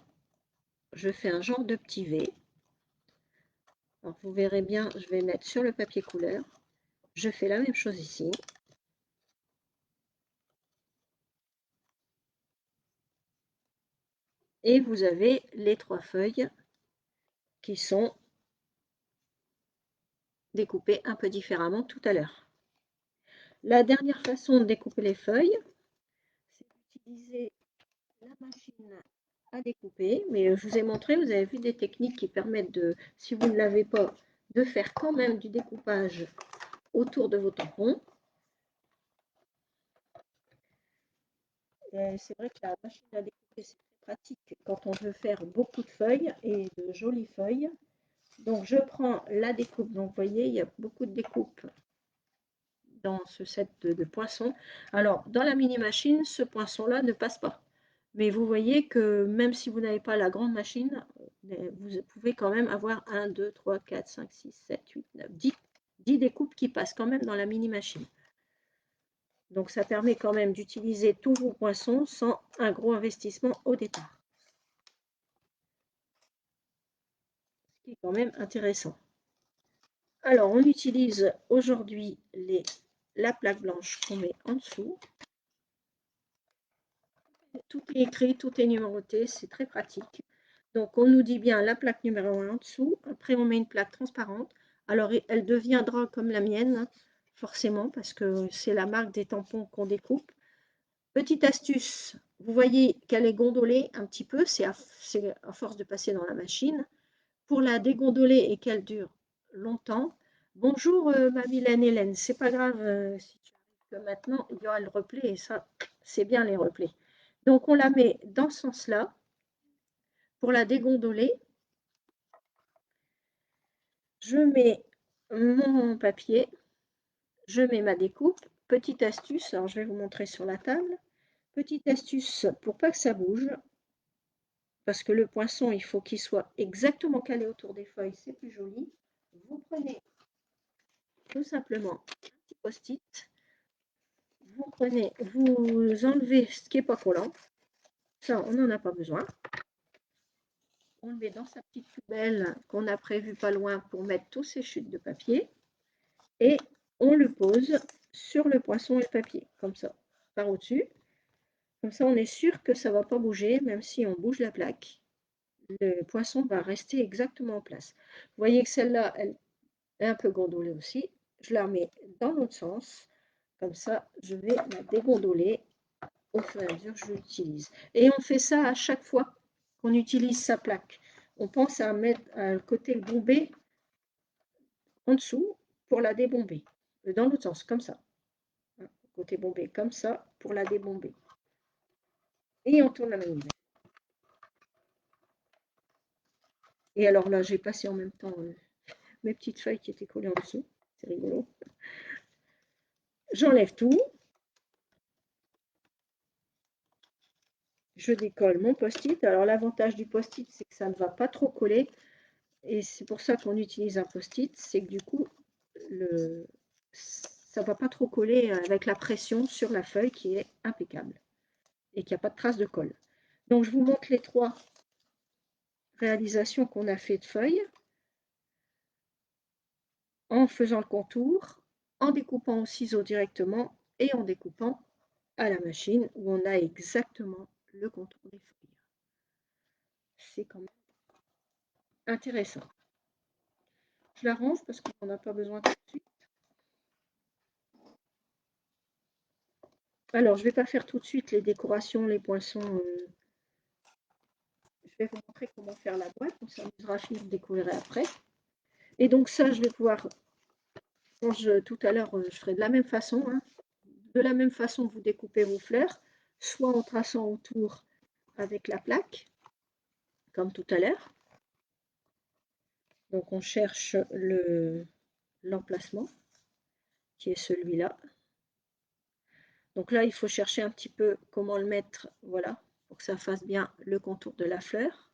je fais un genre de petit V. Alors vous verrez bien, je vais mettre sur le papier couleur. Je fais la même chose ici. Et vous avez les 3 feuilles qui sont découpées un peu différemment tout à l'heure. La dernière façon de découper les feuilles, c'est d'utiliser la machine à découper. Mais je vous ai montré, vous avez vu des techniques qui permettent de, si vous ne l'avez pas, de faire quand même du découpage autour de vos tampons. C'est vrai que la machine à découper, c'est très pratique quand on veut faire beaucoup de feuilles et de jolies feuilles. Donc je prends la découpe. Donc vous voyez, il y a beaucoup de découpes dans ce set de poinçons. Alors dans la mini machine, ce poinçon-là ne passe pas. Mais vous voyez que même si vous n'avez pas la grande machine, vous pouvez quand même avoir 1, 2, 3, 4, 5, 6, 7, 8, 9, 10 découpes qui passent quand même dans la mini machine. Donc ça permet quand même d'utiliser tous vos poinçons sans un gros investissement au départ. Ce qui est quand même intéressant. Alors on utilise aujourd'hui la plaque blanche qu'on met en dessous. Tout est écrit, tout est numéroté, c'est très pratique. Donc on nous dit bien la plaque numéro 1 en dessous. Après on met une plaque transparente. Alors elle deviendra comme la mienne, forcément, parce que c'est la marque des tampons qu'on découpe. Petite astuce, vous voyez qu'elle est gondolée un petit peu, c'est à force de passer dans la machine. Pour la dégondoler et qu'elle dure longtemps, Bonjour ma Mylène Hélène, c'est pas grave si tu arrives que maintenant, il y aura le replay et ça, c'est bien les replays. Donc on la met dans ce sens-là pour la dégondoler. Je mets mon papier, je mets ma découpe. Petite astuce, alors je vais vous montrer sur la table. Petite astuce pour pas que ça bouge, parce que le poinçon, il faut qu'il soit exactement calé autour des feuilles, c'est plus joli. Vous prenez tout simplement un petit post-it, vous enlevez ce qui n'est pas collant, ça on n'en a pas besoin. On le met dans sa petite poubelle qu'on a prévue pas loin pour mettre tous ces chutes de papier et on le pose sur le poinçon et le papier, comme ça, par au-dessus. Comme ça, on est sûr que ça ne va pas bouger, même si on bouge la plaque. Le poinçon va rester exactement en place. Vous voyez que celle-là, elle est un peu gondolée aussi. Je la remets dans l'autre sens. Comme ça, je vais la dégondoler au fur et à mesure que je l'utilise. Et on fait ça à chaque fois qu'on utilise sa plaque. On pense à mettre à côté le bombé en dessous pour la débomber. Dans l'autre sens, comme ça. Côté bombé, comme ça, pour la débomber. Et on tourne la manivelle. Et alors là, j'ai passé en même temps mes petites feuilles qui étaient collées en dessous. C'est rigolo. J'enlève tout. Je décolle mon post-it. Alors l'avantage du post-it, c'est que ça ne va pas trop coller. Et c'est pour ça qu'on utilise un post-it. C'est que du coup, ça ne va pas trop coller avec la pression sur la feuille qui est impeccable. Et qu'il n'y a pas de trace de colle. Donc je vous montre les trois réalisations qu'on a fait de feuilles. En faisant le contour, en découpant au ciseau directement et en découpant à la machine où on a exactement le contour des feuilles. C'est quand même intéressant. Je la range parce qu'on n'en a pas besoin tout de suite. Alors, je ne vais pas faire tout de suite les décorations, les poinçons. Je vais vous montrer comment faire la boîte. On s'amusera, je le découvrirai après. Et donc ça, je vais pouvoir, tout à l'heure, je ferai de la même façon. Hein. De la même façon, vous découpez vos fleurs, soit en traçant autour avec la plaque, comme tout à l'heure. Donc on cherche l'emplacement, qui est celui-là. Donc là, il faut chercher un petit peu comment le mettre, voilà, pour que ça fasse bien le contour de la fleur.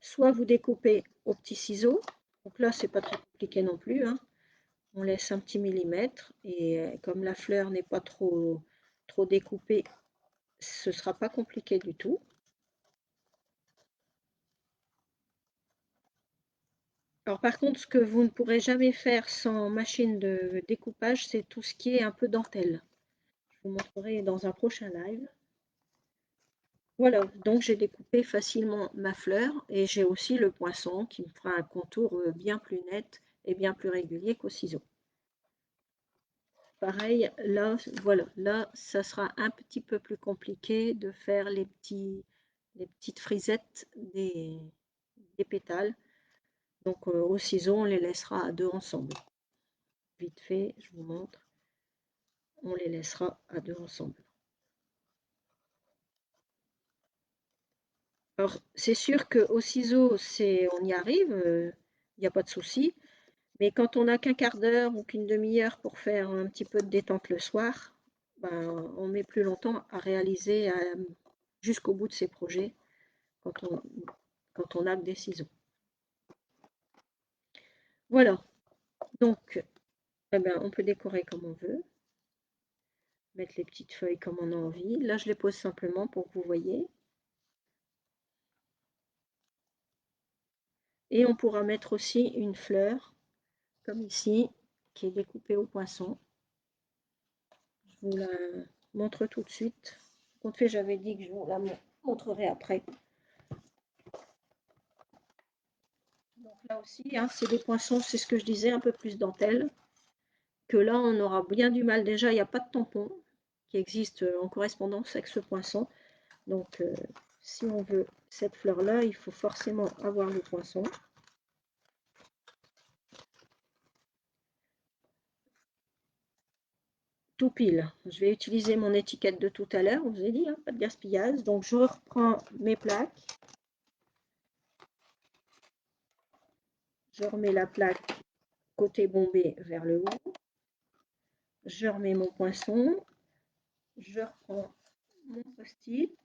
Soit vous découpez au petit ciseau, donc là, c'est pas très compliqué non plus, hein. On laisse un petit millimètre, et comme la fleur n'est pas trop découpée, ce ne sera pas compliqué du tout. Alors par contre, ce que vous ne pourrez jamais faire sans machine de découpage, c'est tout ce qui est un peu dentelle. Je vous montrerai dans un prochain live. Voilà, donc j'ai découpé facilement ma fleur et j'ai aussi le poinçon qui me fera un contour bien plus net et bien plus régulier qu'au ciseau. Pareil, là, voilà, là, ça sera un petit peu plus compliqué de faire les petites frisettes des pétales. Donc au ciseau, on les laissera à deux ensemble. Vite fait, je vous montre. On les laissera à deux ensemble. Alors, c'est sûr qu'au ciseau, on y arrive, il n'y a pas de souci. Mais quand on n'a qu'un quart d'heure ou qu'une demi-heure pour faire un petit peu de détente le soir, ben, on met plus longtemps à réaliser jusqu'au bout de ses projets quand on n'a que des ciseaux. Voilà, donc eh ben, on peut décorer comme on veut, mettre les petites feuilles comme on a envie. Là, je les pose simplement pour que vous voyez. Et on pourra mettre aussi une fleur, comme ici, qui est découpée au poinçon. Je vous la montre tout de suite. Compte fait, j'avais dit que je vous la montrerai après. Donc là aussi, hein, c'est des poinçons, c'est ce que je disais, un peu plus dentelle. Que là, on aura bien du mal. Déjà, il n'y a pas de tampon qui existe en correspondance avec ce poinçon. Donc, si on veut cette fleur-là, il faut forcément avoir le poinçon. tout pile. Je vais utiliser mon étiquette de tout à l'heure, on vous a dit, hein, pas de gaspillage. Donc je reprends mes plaques. Je remets la plaque côté bombé vers le haut. Je remets mon poinçon. Je reprends mon post-it.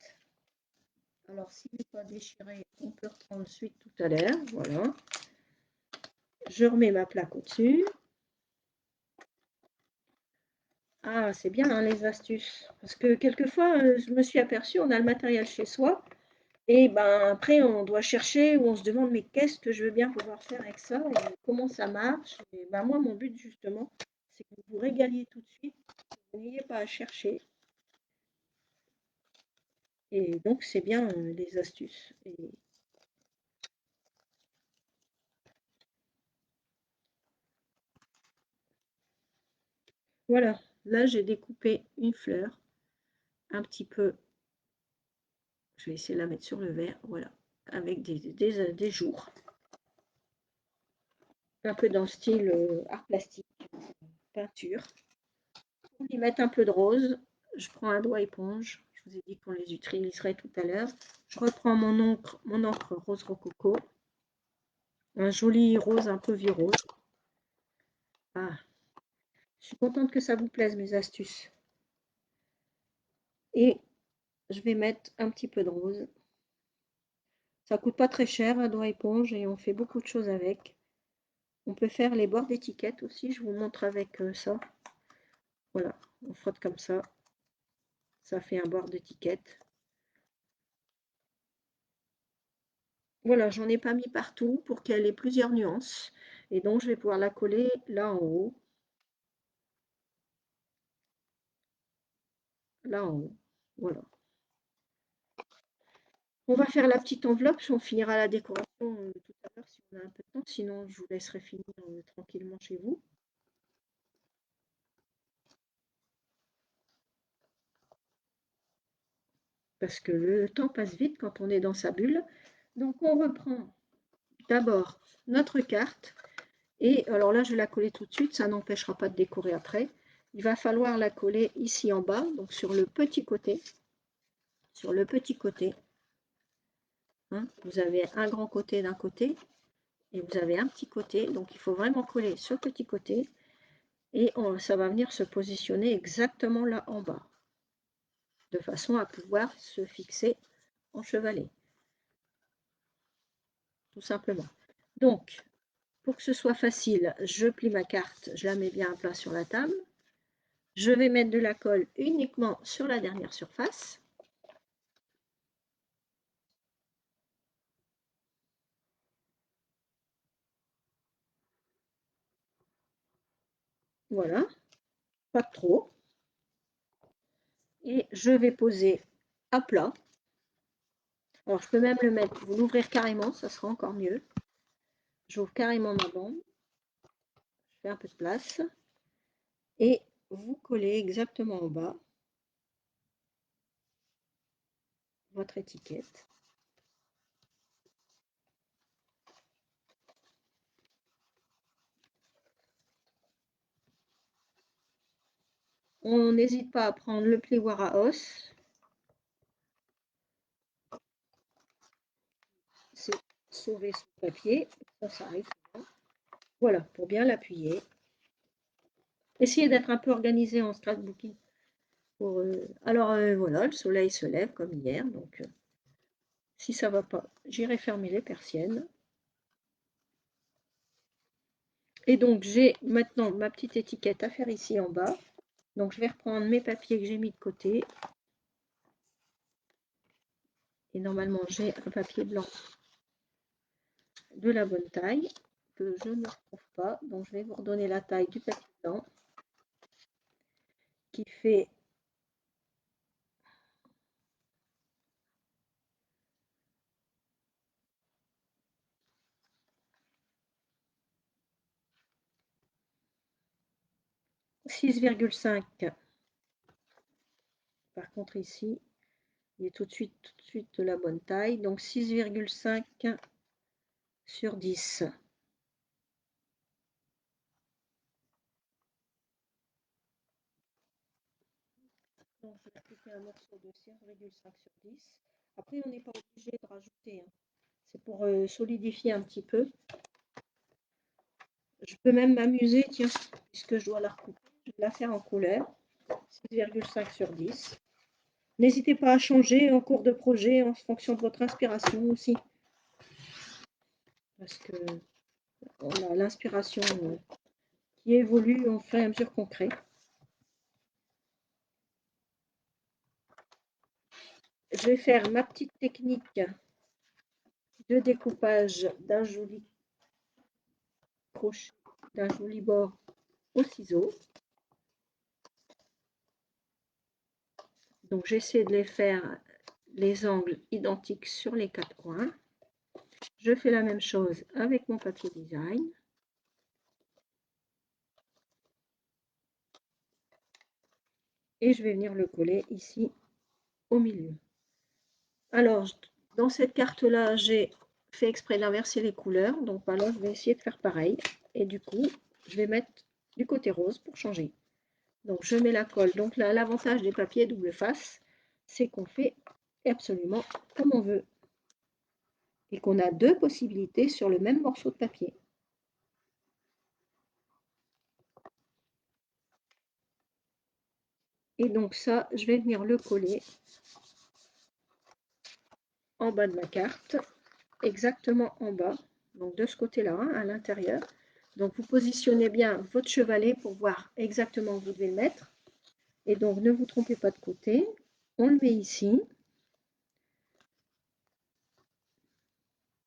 Alors s'il n'est pas déchiré, on peut reprendre suite tout à l'heure. Voilà. Je remets ma plaque au-dessus. Ah, c'est bien hein, les astuces. Parce que quelquefois, je me suis aperçue, on a le matériel chez soi. Et ben après, on doit chercher ou on se demande mais qu'est-ce que je veux bien pouvoir faire avec ça et comment ça marche. Et ben moi, mon but justement, c'est que vous vous régaliez tout de suite, que vous n'ayez pas à chercher. Et donc, c'est bien les astuces. Et voilà, là, j'ai découpé une fleur un petit peu. Je vais essayer de la mettre sur le verre, voilà, avec des jours. Un peu dans le style art plastique, peinture. Pour y mettre un peu de rose, je prends un doigt éponge. Je vous ai dit qu'on les utiliserait tout à l'heure. Je reprends mon encre rose rococo. Un joli rose, un peu vieux rose. Ah, je suis contente que ça vous plaise, mes astuces. Et je vais mettre un petit peu de rose. Ça coûte pas très cher, un doigt éponge, et on fait beaucoup de choses avec. On peut faire les bords d'étiquette aussi, je vous montre avec ça. Voilà, on frotte comme ça fait un bord d'étiquette. Voilà, j'en ai pas mis partout pour qu'elle ait plusieurs nuances. Et donc, je vais pouvoir la coller là en haut. Là en haut. Voilà. On va faire la petite enveloppe, on finira la décoration tout à l'heure si on a un peu de temps. Sinon, je vous laisserai finir tranquillement chez vous. Parce que le temps passe vite quand on est dans sa bulle. Donc, on reprend d'abord notre carte. Et alors là, je vais la coller tout de suite, ça n'empêchera pas de décorer après. Il va falloir la coller ici en bas, donc sur le petit côté. Sur le petit côté. Hein, vous avez un grand côté d'un côté et vous avez un petit côté. Donc, il faut vraiment coller ce petit côté. Et ça va venir se positionner exactement là en bas. De façon à pouvoir se fixer en chevalet. Tout simplement. Donc, pour que ce soit facile, je plie ma carte, je la mets bien à plat sur la table. Je vais mettre de la colle uniquement sur la dernière surface. Voilà, pas trop. Et je vais poser à plat. Alors, je peux même le mettre, vous l'ouvrir carrément, ça sera encore mieux. J'ouvre carrément ma bande. Je fais un peu de place. Et vous collez exactement en bas votre étiquette. On n'hésite pas à prendre le plioir à os. C'est sauver son papier. Ça arrive souvent. Voilà, pour bien l'appuyer. Essayez d'être un peu organisé en scrapbooking. Alors voilà, le soleil se lève comme hier. Donc si ça ne va pas, j'irai fermer les persiennes. Et donc j'ai maintenant ma petite étiquette à faire ici en bas. Donc je vais reprendre mes papiers que j'ai mis de côté. Et normalement j'ai un papier blanc de la bonne taille que je ne retrouve pas. Donc je vais vous redonner la taille du papier blanc qui fait 6,5. Par contre ici, il est tout de suite de la bonne taille. Donc 6,5 sur 10. fais un morceau de 6,5/10. Après, on n'est pas obligé de rajouter, hein. C'est pour solidifier un petit peu. Je peux même m'amuser, tiens, puisque je dois la recouper, je vais la faire en couleur, 6,5/10. N'hésitez pas à changer en cours de projet en fonction de votre inspiration aussi. Parce que on a l'inspiration qui évolue au fur et à mesure qu'on crée. Je vais faire ma petite technique de découpage d'un joli crochet, d'un joli bord au ciseau. Donc j'essaie de les faire les angles identiques sur les 4 coins. Je fais la même chose avec mon papier design. Et je vais venir le coller ici au milieu. Alors, dans cette carte-là, j'ai fait exprès d'inverser les couleurs. Donc voilà, je vais essayer de faire pareil. Et du coup, je vais mettre du côté rose pour changer. Donc je mets la colle. Donc là, l'avantage des papiers double face, c'est qu'on fait absolument comme on veut. Et qu'on a deux possibilités sur le même morceau de papier. Et donc ça, je vais venir le coller en bas de ma carte, exactement en bas, donc de ce côté-là, hein, à l'intérieur. Donc vous positionnez bien votre chevalet pour voir exactement où vous devez le mettre. Et donc ne vous trompez pas de côté. On le met ici.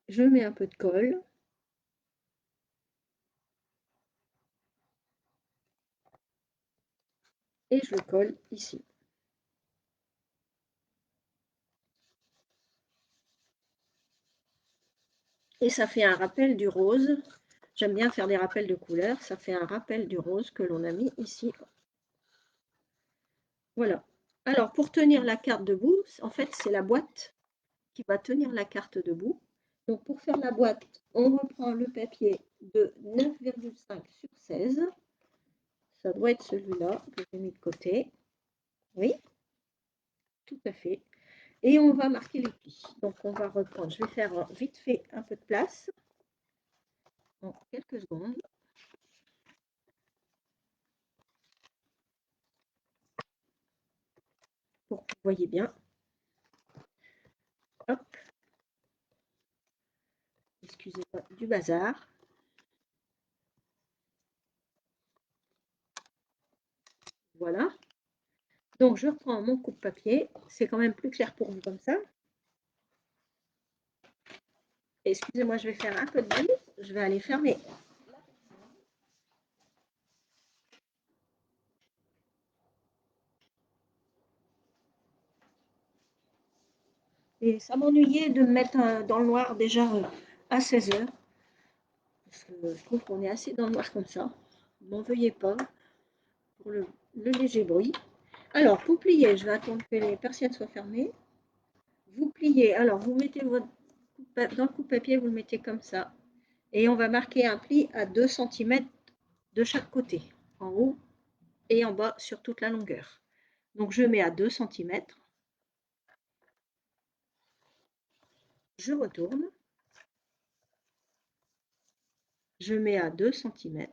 Je mets un peu de colle. Et je le colle ici. Et ça fait un rappel du rose. J'aime bien faire des rappels de couleurs. Ça fait un rappel du rose que l'on a mis ici. Voilà. Alors, pour tenir la carte debout, en fait, c'est la boîte qui va tenir la carte debout. Donc, pour faire la boîte, on reprend le papier de 9,5/16. Ça doit être celui-là que j'ai mis de côté. Oui, tout à fait. Et on va marquer les plis. Donc, on va reprendre. Je vais faire vite fait un peu de place en quelques secondes. Pour que vous voyez bien. Hop. Excusez-moi du bazar. Voilà. Donc, je reprends mon coupe-papier. C'est quand même plus clair pour vous comme ça. Excusez-moi, je vais faire un peu de bruit. Je vais aller fermer. Et ça m'ennuyait de me mettre dans le noir déjà à 16 h. Parce que je trouve qu'on est assez dans le noir comme ça. N'en veuillez pas pour le léger bruit. Alors, pour plier, je vais attendre que les persiennes soient fermées. Vous pliez. Alors, vous mettez votre dans le coupe-papier, vous le mettez comme ça. Et on va marquer un pli à 2 cm de chaque côté, en haut et en bas sur toute la longueur. Donc, je mets à 2 cm. Je retourne. Je mets à 2 cm.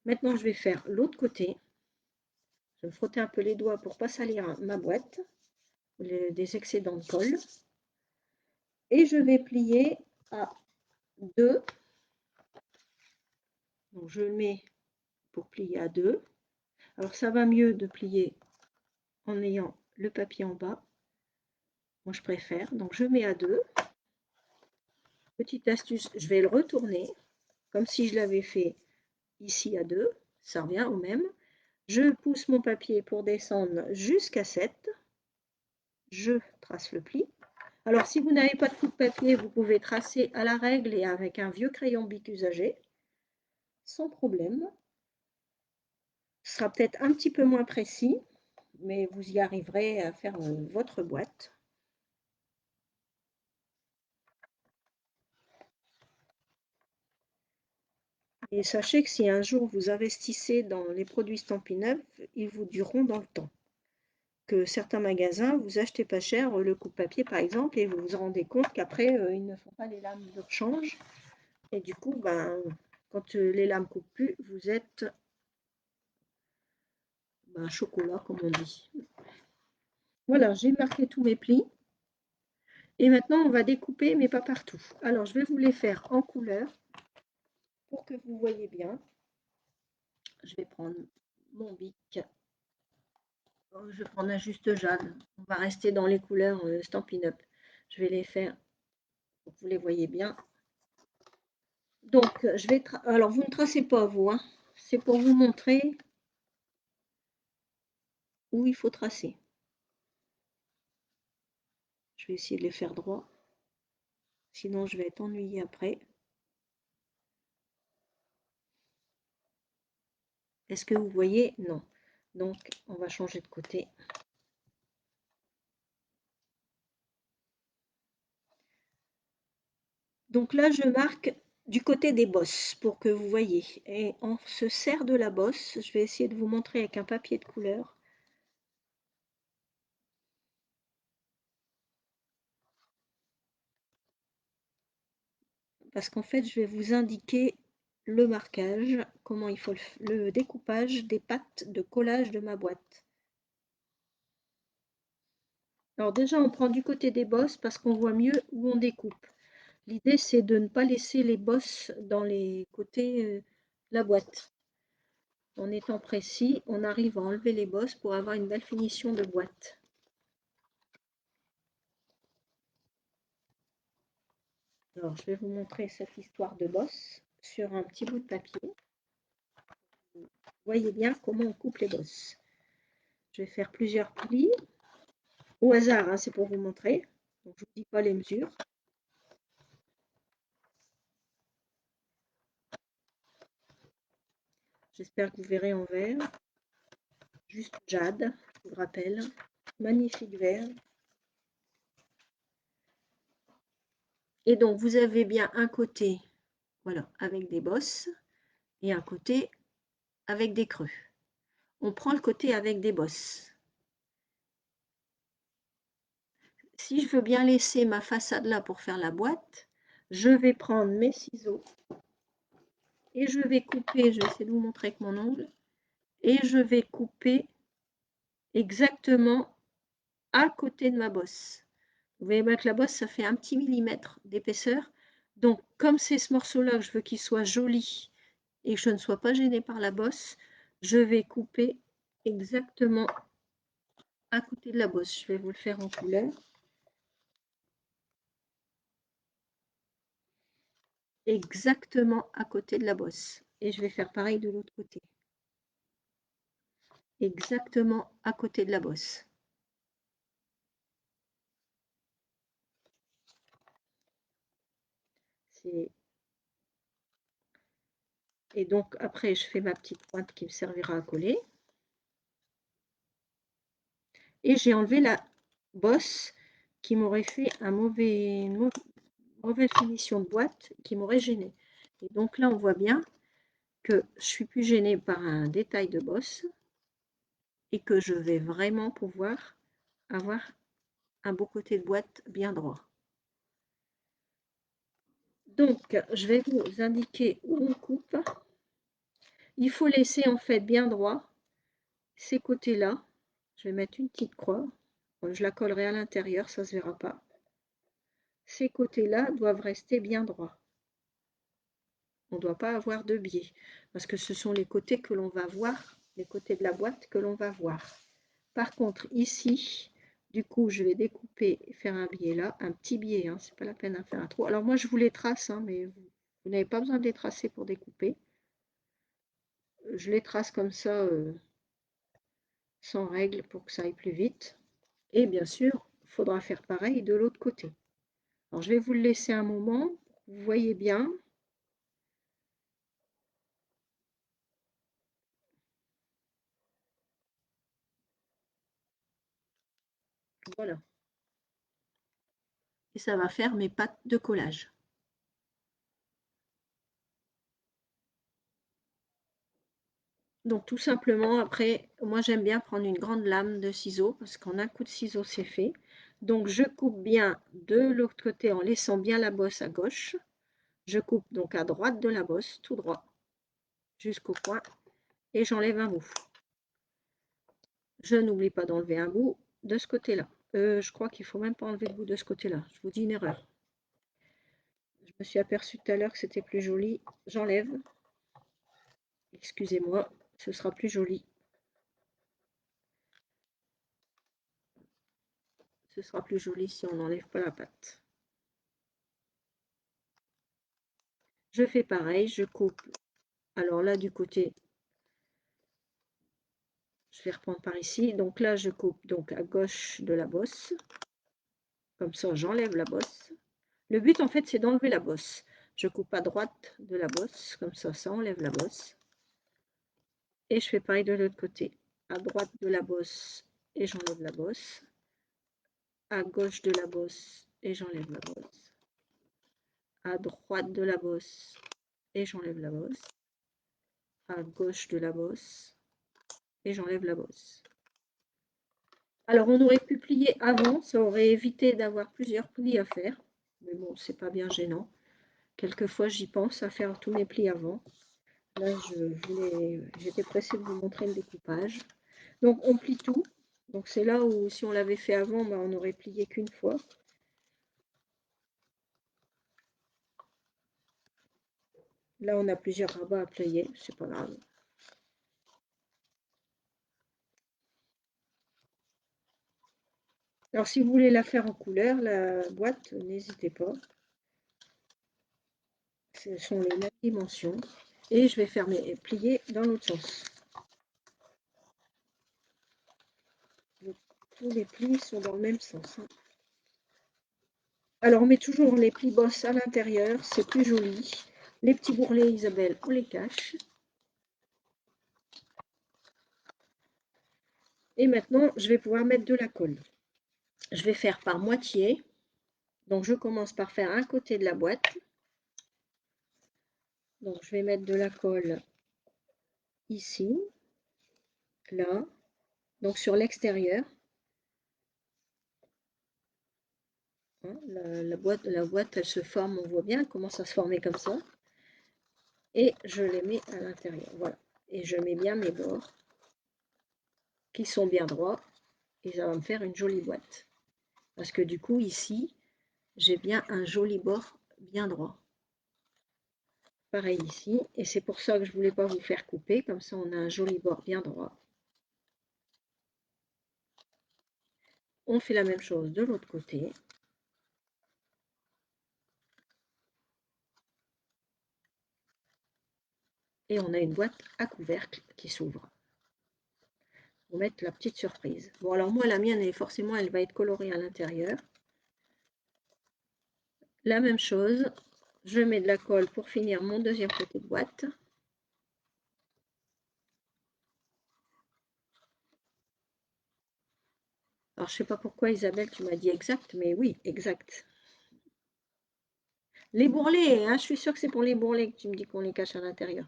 Maintenant, je vais faire l'autre côté. Je vais me frotter un peu les doigts pour ne pas salir ma boîte, des excédents de colle. Et je vais plier à 2. Donc, je le mets pour plier à 2. Alors, ça va mieux de plier en ayant le papier en bas. Moi, je préfère. Donc, je mets à 2. Petite astuce, je vais le retourner comme si je l'avais fait ici à 2. Ça revient au même. Je pousse mon papier pour descendre jusqu'à 7. Je trace le pli. Alors, si vous n'avez pas de coupe-papier, vous pouvez tracer à la règle et avec un vieux crayon bic usagé, sans problème. Ce sera peut-être un petit peu moins précis, mais vous y arriverez à faire votre boîte. Et sachez que si un jour vous investissez dans les produits Stampin' Up, ils vous dureront dans le temps. Que certains magasins, vous achetez pas cher le coupe-papier par exemple, et vous vous rendez compte qu'après, ils ne font pas les lames de rechange. Et du coup, ben, quand les lames coupent plus, vous êtes ben, chocolat, comme on dit. Voilà, j'ai marqué tous mes plis. Et maintenant, on va découper, mais pas partout. Alors, je vais vous les faire en couleur pour que vous voyez bien. Je vais prendre mon bic. Je vais prendre un juste jade. On va rester dans les couleurs Stampin' Up. Je vais les faire pour que vous les voyez bien. Donc, je vais alors vous ne tracez pas vous, hein. C'est pour vous montrer où il faut tracer. Je vais essayer de les faire droit, sinon je vais être ennuyée après. Est-ce que vous voyez? Non. Donc, on va changer de côté. Donc là, je marque du côté des bosses pour que vous voyez. Et on se sert de la bosse. Je vais essayer de vous montrer avec un papier de couleur. Parce qu'en fait, je vais vous indiquer le marquage, comment il faut le découpage des pattes de collage de ma boîte. Alors déjà, on prend du côté des bosses parce qu'on voit mieux où on découpe. L'idée, c'est de ne pas laisser les bosses dans les côtés de la boîte. En étant précis, on arrive à enlever les bosses pour avoir une belle finition de boîte. Alors, je vais vous montrer cette histoire de bosse sur un petit bout de papier. Vous voyez bien comment on coupe les bosses. Je vais faire plusieurs plis. Au hasard, hein, c'est pour vous montrer. Donc, je ne vous dis pas les mesures. J'espère que vous verrez en vert. Juste jade, je vous rappelle. Magnifique vert. Et donc, vous avez bien un côté, voilà, avec des bosses et un côté avec des creux. On prend le côté avec des bosses. Si je veux bien laisser ma façade là pour faire la boîte, je vais prendre mes ciseaux et je vais couper, je vais essayer de vous montrer avec mon ongle, et je vais couper exactement à côté de ma bosse. Vous voyez bien que la bosse, ça fait un petit millimètre d'épaisseur. Donc, comme c'est ce morceau-là que je veux qu'il soit joli et que je ne sois pas gênée par la bosse, je vais couper exactement à côté de la bosse. Je vais vous le faire en couleur. Exactement à côté de la bosse. Et je vais faire pareil de l'autre côté. Exactement à côté de la bosse. Et donc après, je fais ma petite pointe qui me servira à coller. Et j'ai enlevé la bosse qui m'aurait fait une mauvaise finition de boîte qui m'aurait gênée. Et donc là, on voit bien que je suis plus gênée par un détail de bosse et que je vais vraiment pouvoir avoir un beau côté de boîte bien droit. Donc, je vais vous indiquer où on coupe. Il faut laisser en fait bien droit ces côtés-là. Je vais mettre une petite croix. Je la collerai à l'intérieur, ça ne se verra pas. Ces côtés-là doivent rester bien droits. On ne doit pas avoir de biais, parce que ce sont les côtés que l'on va voir, les côtés de la boîte que l'on va voir. Par contre, ici, du coup, je vais découper et faire un biais là, un petit biais, hein, c'est pas la peine d'en faire un trou. Alors moi, je vous les trace, hein, mais vous n'avez pas besoin de les tracer pour découper. Je les trace comme ça, sans règle, pour que ça aille plus vite. Et bien sûr, il faudra faire pareil de l'autre côté. Alors, je vais vous le laisser un moment, vous voyez bien. Voilà. Et ça va faire mes pattes de collage. Donc tout simplement, après, moi j'aime bien prendre une grande lame de ciseaux parce qu'en un coup de ciseau c'est fait. Donc je coupe bien de l'autre côté en laissant bien la bosse à gauche. Je coupe donc à droite de la bosse, tout droit, jusqu'au point, et j'enlève un bout. Je n'oublie pas d'enlever un bout de ce côté-là. Je crois qu'il ne faut même pas enlever le bout de ce côté-là. Je vous dis une erreur. Je me suis aperçue tout à l'heure que c'était plus joli. J'enlève. Excusez-moi, ce sera plus joli. Ce sera plus joli si on n'enlève pas la patte. Je fais pareil, je coupe. Alors là, du côté, je vais reprendre par ici. Donc là, je coupe donc à gauche de la bosse. Comme ça, j'enlève la bosse. Le but, en fait, c'est d'enlever la bosse. Je coupe à droite de la bosse. Comme ça enlève la bosse. Et je fais pareil de l'autre côté. À droite de la bosse et j'enlève la bosse. À gauche de la bosse et j'enlève la bosse. À droite de la bosse et j'enlève la bosse. À gauche de la bosse et j'enlève la bosse. Alors on aurait pu plier avant, ça aurait évité d'avoir plusieurs plis à faire. Mais bon, c'est pas bien gênant. Quelquefois j'y pense à faire tous mes plis avant. Là, j'étais pressée de vous montrer le découpage. Donc on plie tout. Donc c'est là où si on l'avait fait avant, ben, on n'aurait plié qu'une fois. Là on a plusieurs rabats à plier, c'est pas grave. Alors si vous voulez la faire en couleur, la boîte, n'hésitez pas. Ce sont les mêmes dimensions. Et je vais faire mes plier dans l'autre sens. Tous les plis sont dans le même sens. Alors on met toujours les plis bosses à l'intérieur, c'est plus joli. Les petits bourrelets, Isabelle, on les cache. Et maintenant, je vais pouvoir mettre de la colle. Je vais faire par moitié. Donc je commence par faire un côté de la boîte. Donc je vais mettre de la colle ici, là, donc sur l'extérieur. La boîte, elle se forme, on voit bien, elle commence à se former comme ça. Et je les mets à l'intérieur, voilà. Et je mets bien mes bords qui sont bien droits. Et ça va me faire une jolie boîte. Parce que du coup, ici, j'ai bien un joli bord bien droit. Pareil ici. Et c'est pour ça que je ne voulais pas vous faire couper. Comme ça, on a un joli bord bien droit. On fait la même chose de l'autre côté. Et on a une boîte à couvercle qui s'ouvre. Pour mettre la petite surprise. Bon, alors moi, la mienne, forcément, elle va être colorée à l'intérieur. La même chose, je mets de la colle pour finir mon deuxième côté de boîte. Alors, je ne sais pas pourquoi, Isabelle, tu m'as dit exact, mais oui, exact. Les bourrelets, hein, je suis sûre que c'est pour les bourrelets que tu me dis qu'on les cache à l'intérieur.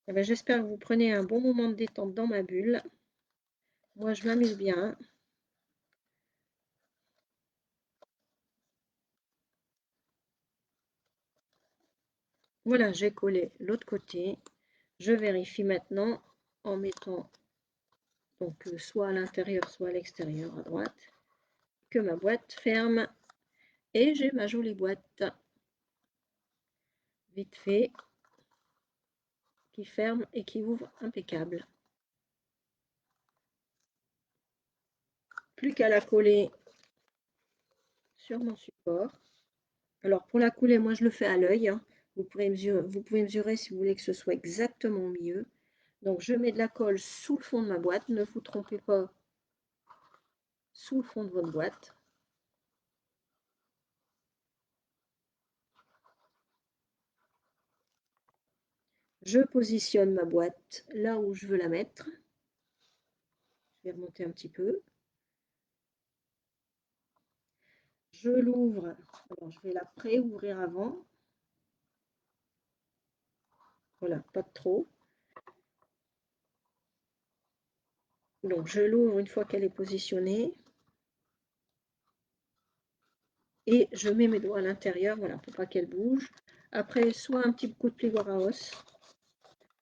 Eh ben, j'espère que vous prenez un bon moment de détente dans ma bulle. Moi, je m'amuse bien. Voilà, j'ai collé l'autre côté. Je vérifie maintenant en mettant donc soit à l'intérieur, soit à l'extérieur, à droite, que ma boîte ferme. Et j'ai ma jolie boîte, vite fait, qui ferme et qui ouvre impeccable. Plus qu'à la coller sur mon support. Alors pour la couler, moi je le fais à l'œil. Hein. Vous pouvez mesurer si vous voulez que ce soit exactement mieux. Donc je mets de la colle sous le fond de ma boîte. Ne vous trompez pas, sous le fond de votre boîte. Je positionne ma boîte là où je veux la mettre. Je vais remonter un petit peu. Je l'ouvre. Alors je vais la pré-ouvrir avant. Voilà, pas de trop. Donc je l'ouvre une fois qu'elle est positionnée et je mets mes doigts à l'intérieur, voilà, pour pas qu'elle bouge. Après, soit un petit coup de plioir à os,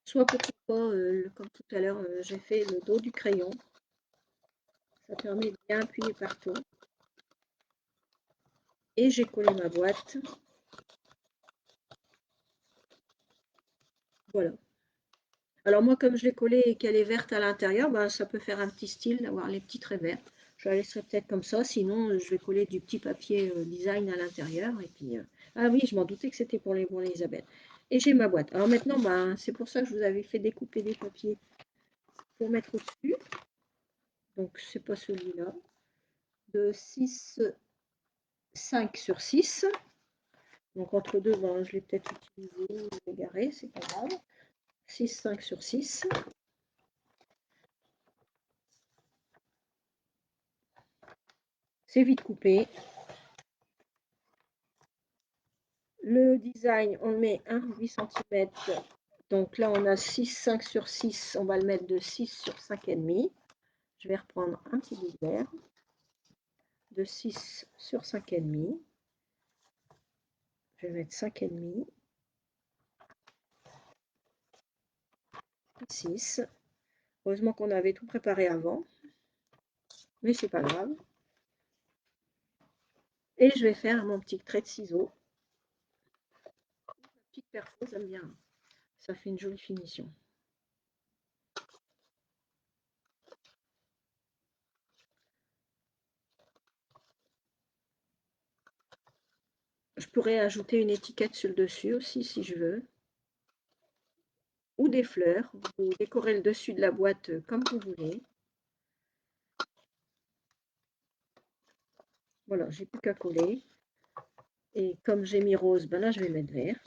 soit pourquoi pas, comme tout à l'heure, j'ai fait le dos du crayon. Ça permet de bien appuyer partout. Et j'ai collé ma boîte. Voilà. Alors moi, comme je l'ai collée et qu'elle est verte à l'intérieur, ben, ça peut faire un petit style d'avoir les petits traits verts. Je la laisserai peut-être comme ça, sinon je vais coller du petit papier design à l'intérieur. Et puis, ah oui, je m'en doutais que c'était pour les Isabelle. Et j'ai ma boîte. Alors maintenant, ben, c'est pour ça que je vous avais fait découper des papiers pour mettre au-dessus. Donc c'est pas celui-là. De 6, 5 sur 6. Donc entre deux, ben, je l'ai peut-être utilisé, égaré, c'est pas grave. 6, 5 sur 6. C'est vite coupé. Le design, on le met 1,8 cm. Donc là, on a 6, 5 sur 6. On va le mettre de 6 sur 5,5. Je vais reprendre un petit bout de verre. De 6 sur 5,5. Je vais mettre 5,5. 6. Heureusement qu'on avait tout préparé avant. Mais c'est pas grave. Et je vais faire mon petit trait de ciseau. Petite perfo, j'aime bien. Ça fait une jolie finition. Je pourrais ajouter une étiquette sur le dessus aussi si je veux. Ou des fleurs. Vous décorez le dessus de la boîte comme vous voulez. Voilà, j'ai plus qu'à coller. Et comme j'ai mis rose, ben là je vais mettre vert.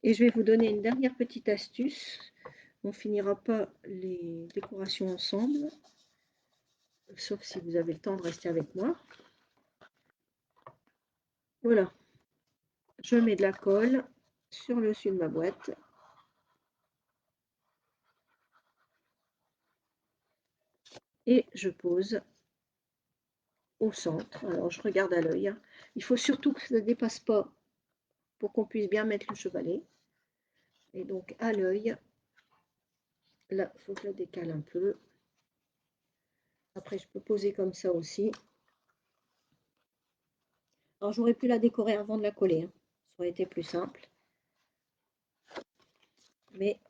Et je vais vous donner une dernière petite astuce. On ne finira pas les décorations ensemble, sauf si vous avez le temps de rester avec moi. Voilà, je mets de la colle sur le dessus de ma boîte. Et je pose au centre. Alors je regarde à l'œil. Il faut surtout que ça ne dépasse pas pour qu'on puisse bien mettre le chevalet. Et donc à l'œil, là, il faut que je le décale un peu. Après, je peux poser comme ça aussi. Alors, j'aurais pu la décorer avant de la coller. Ça aurait été plus simple. Mais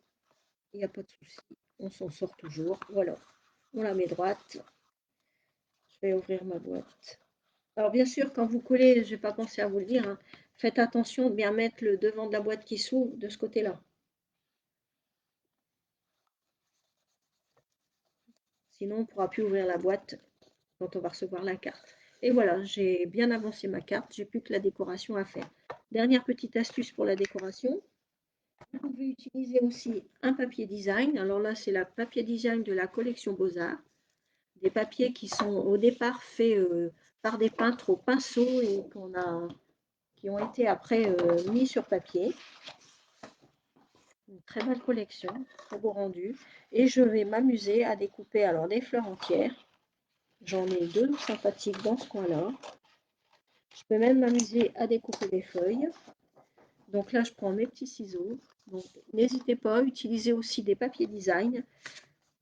il n'y a pas de souci. On s'en sort toujours. Voilà. On la met droite. Je vais ouvrir ma boîte. Alors, bien sûr, quand vous collez, je n'ai pas pensé à vous le dire, hein, faites attention de bien mettre le devant de la boîte qui s'ouvre de ce côté-là. Sinon, on ne pourra plus ouvrir la boîte quand on va recevoir la carte. Et voilà, j'ai bien avancé ma carte. J'ai plus que la décoration à faire. Dernière petite astuce pour la décoration. Vous pouvez utiliser aussi un papier design. Alors là, c'est la papier design de la collection Beaux-Arts. Des papiers qui sont au départ faits par des peintres au pinceau et qui ont été après mis sur papier. Une très belle collection, très beau rendu. Et je vais m'amuser à découper alors des fleurs entières. J'en ai deux sympathiques dans ce coin-là. Je peux même m'amuser à découper des feuilles. Donc là, je prends mes petits ciseaux. Donc, n'hésitez pas à utiliser aussi des papiers design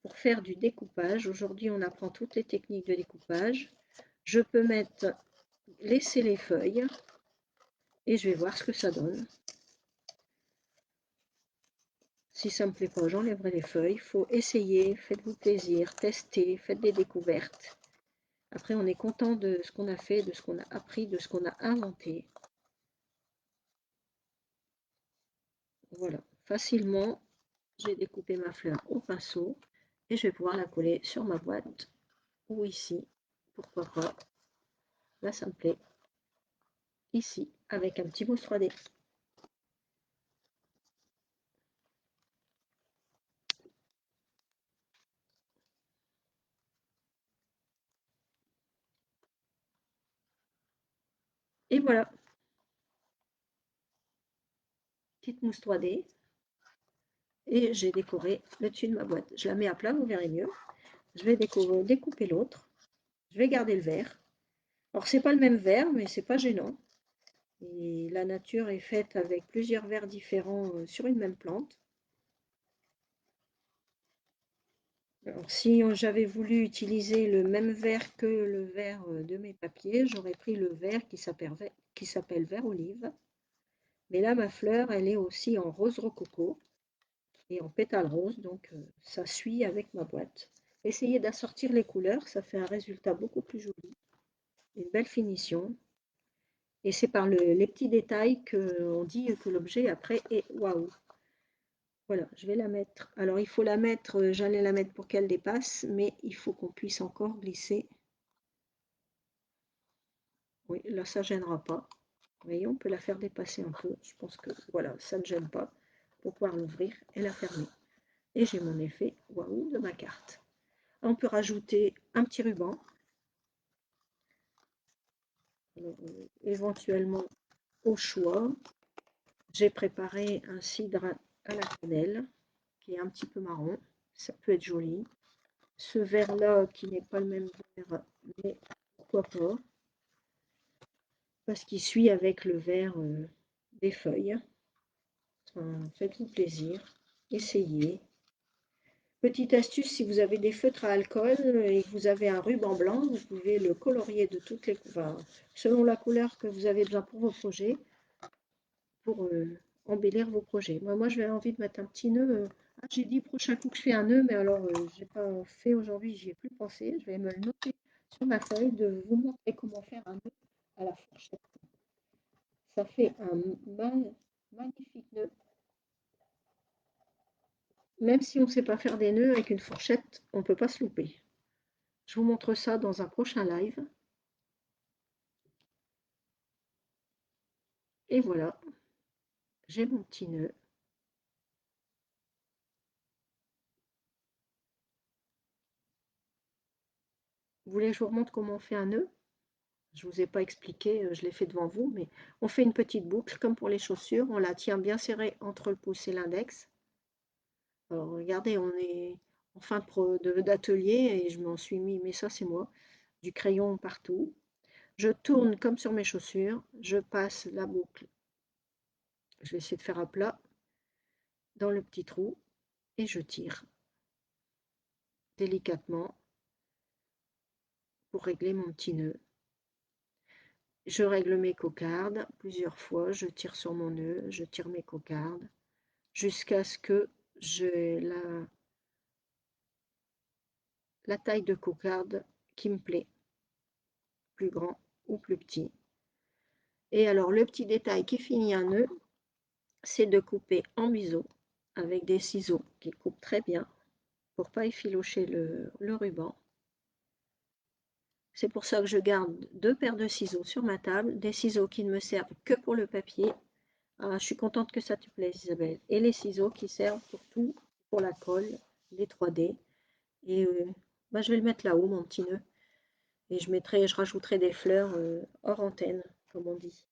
pour faire du découpage. Aujourd'hui, on apprend toutes les techniques de découpage. Je peux laisser les feuilles et je vais voir ce que ça donne. Si ça ne me plaît pas, j'enlèverai les feuilles. Il faut essayer, faites-vous plaisir, testez, faites des découvertes. Après, on est content de ce qu'on a fait, de ce qu'on a appris, de ce qu'on a inventé. Voilà, facilement, j'ai découpé ma fleur au pinceau et je vais pouvoir la coller sur ma boîte ou ici, pourquoi pas. Là, ça me plaît. Ici, avec un petit mousse 3D. Et voilà. petite mousse 3D et j'ai décoré le dessus de ma boîte. Je la mets à plat, vous verrez mieux. Je vais découper l'autre. Je vais garder le vert. Alors, c'est pas le même vert, mais c'est pas gênant. Et la nature est faite avec plusieurs verres différents sur une même plante. Alors, si j'avais voulu utiliser le même verre que le verre de mes papiers, j'aurais pris le verre qui s'appelle vert olive. Mais là, ma fleur, elle est aussi en rose rococo et en pétale rose, donc ça suit avec ma boîte. Essayez d'assortir les couleurs, ça fait un résultat beaucoup plus joli, une belle finition. Et c'est par les petits détails qu'on dit que l'objet après est waouh. Voilà, je vais la mettre. Alors il faut la mettre, j'allais la mettre pour qu'elle dépasse, mais il faut qu'on puisse encore glisser. Oui, là ça ne gênera pas. Vous voyez, on peut la faire dépasser un peu. Je pense que voilà, ça ne gêne pas pour pouvoir l'ouvrir et la fermer. Et j'ai mon effet waouh de ma carte. On peut rajouter un petit ruban. Alors, éventuellement au choix. J'ai préparé un cidre à la cannelle qui est un petit peu marron. Ça peut être joli. Ce vert-là qui n'est pas le même vert, mais pourquoi pas. Parce qu'il suit avec le vert des feuilles. Enfin, faites-vous plaisir. Essayez. Petite astuce, si vous avez des feutres à alcool et que vous avez un ruban blanc, vous pouvez le colorier de toutes les couleurs, selon la couleur que vous avez besoin pour vos projets, pour embellir vos projets. Moi, j'avais envie de mettre un petit nœud. J'ai dit prochain coup que je fais un nœud, mais alors je n'ai pas fait aujourd'hui, j'y ai plus pensé. Je vais me le noter sur ma feuille de vous montrer comment faire un nœud à la fourchette. Ça fait un magnifique nœud. Même si on ne sait pas faire des nœuds avec une fourchette, on ne peut pas se louper. Je vous montre ça dans un prochain live. Et voilà, j'ai mon petit nœud. Vous voulez que je vous remontre comment on fait un nœud? Je ne vous ai pas expliqué, je l'ai fait devant vous, mais on fait une petite boucle comme pour les chaussures. On la tient bien serrée entre le pouce et l'index. Alors regardez, on est en fin d'atelier et je m'en suis mis, mais ça c'est moi, du crayon partout. Je tourne comme sur mes chaussures, je passe la boucle, je vais essayer de faire à plat, dans le petit trou et je tire délicatement pour régler mon petit nœud. Je règle mes cocardes plusieurs fois, je tire sur mon nœud, je tire mes cocardes jusqu'à ce que j'ai la taille de cocarde qui me plaît, plus grand ou plus petit. Et alors le petit détail qui finit un nœud, c'est de couper en biseau avec des ciseaux qui coupent très bien pour pas effilocher le ruban. C'est pour ça que je garde 2 paires de ciseaux sur ma table, des ciseaux qui ne me servent que pour le papier. Ah, je suis contente que ça te plaise, Isabelle. Et les ciseaux qui servent pour tout, pour la colle, les 3D. Et je vais le mettre là-haut, mon petit nœud. Et je rajouterai des fleurs hors antenne, comme on dit.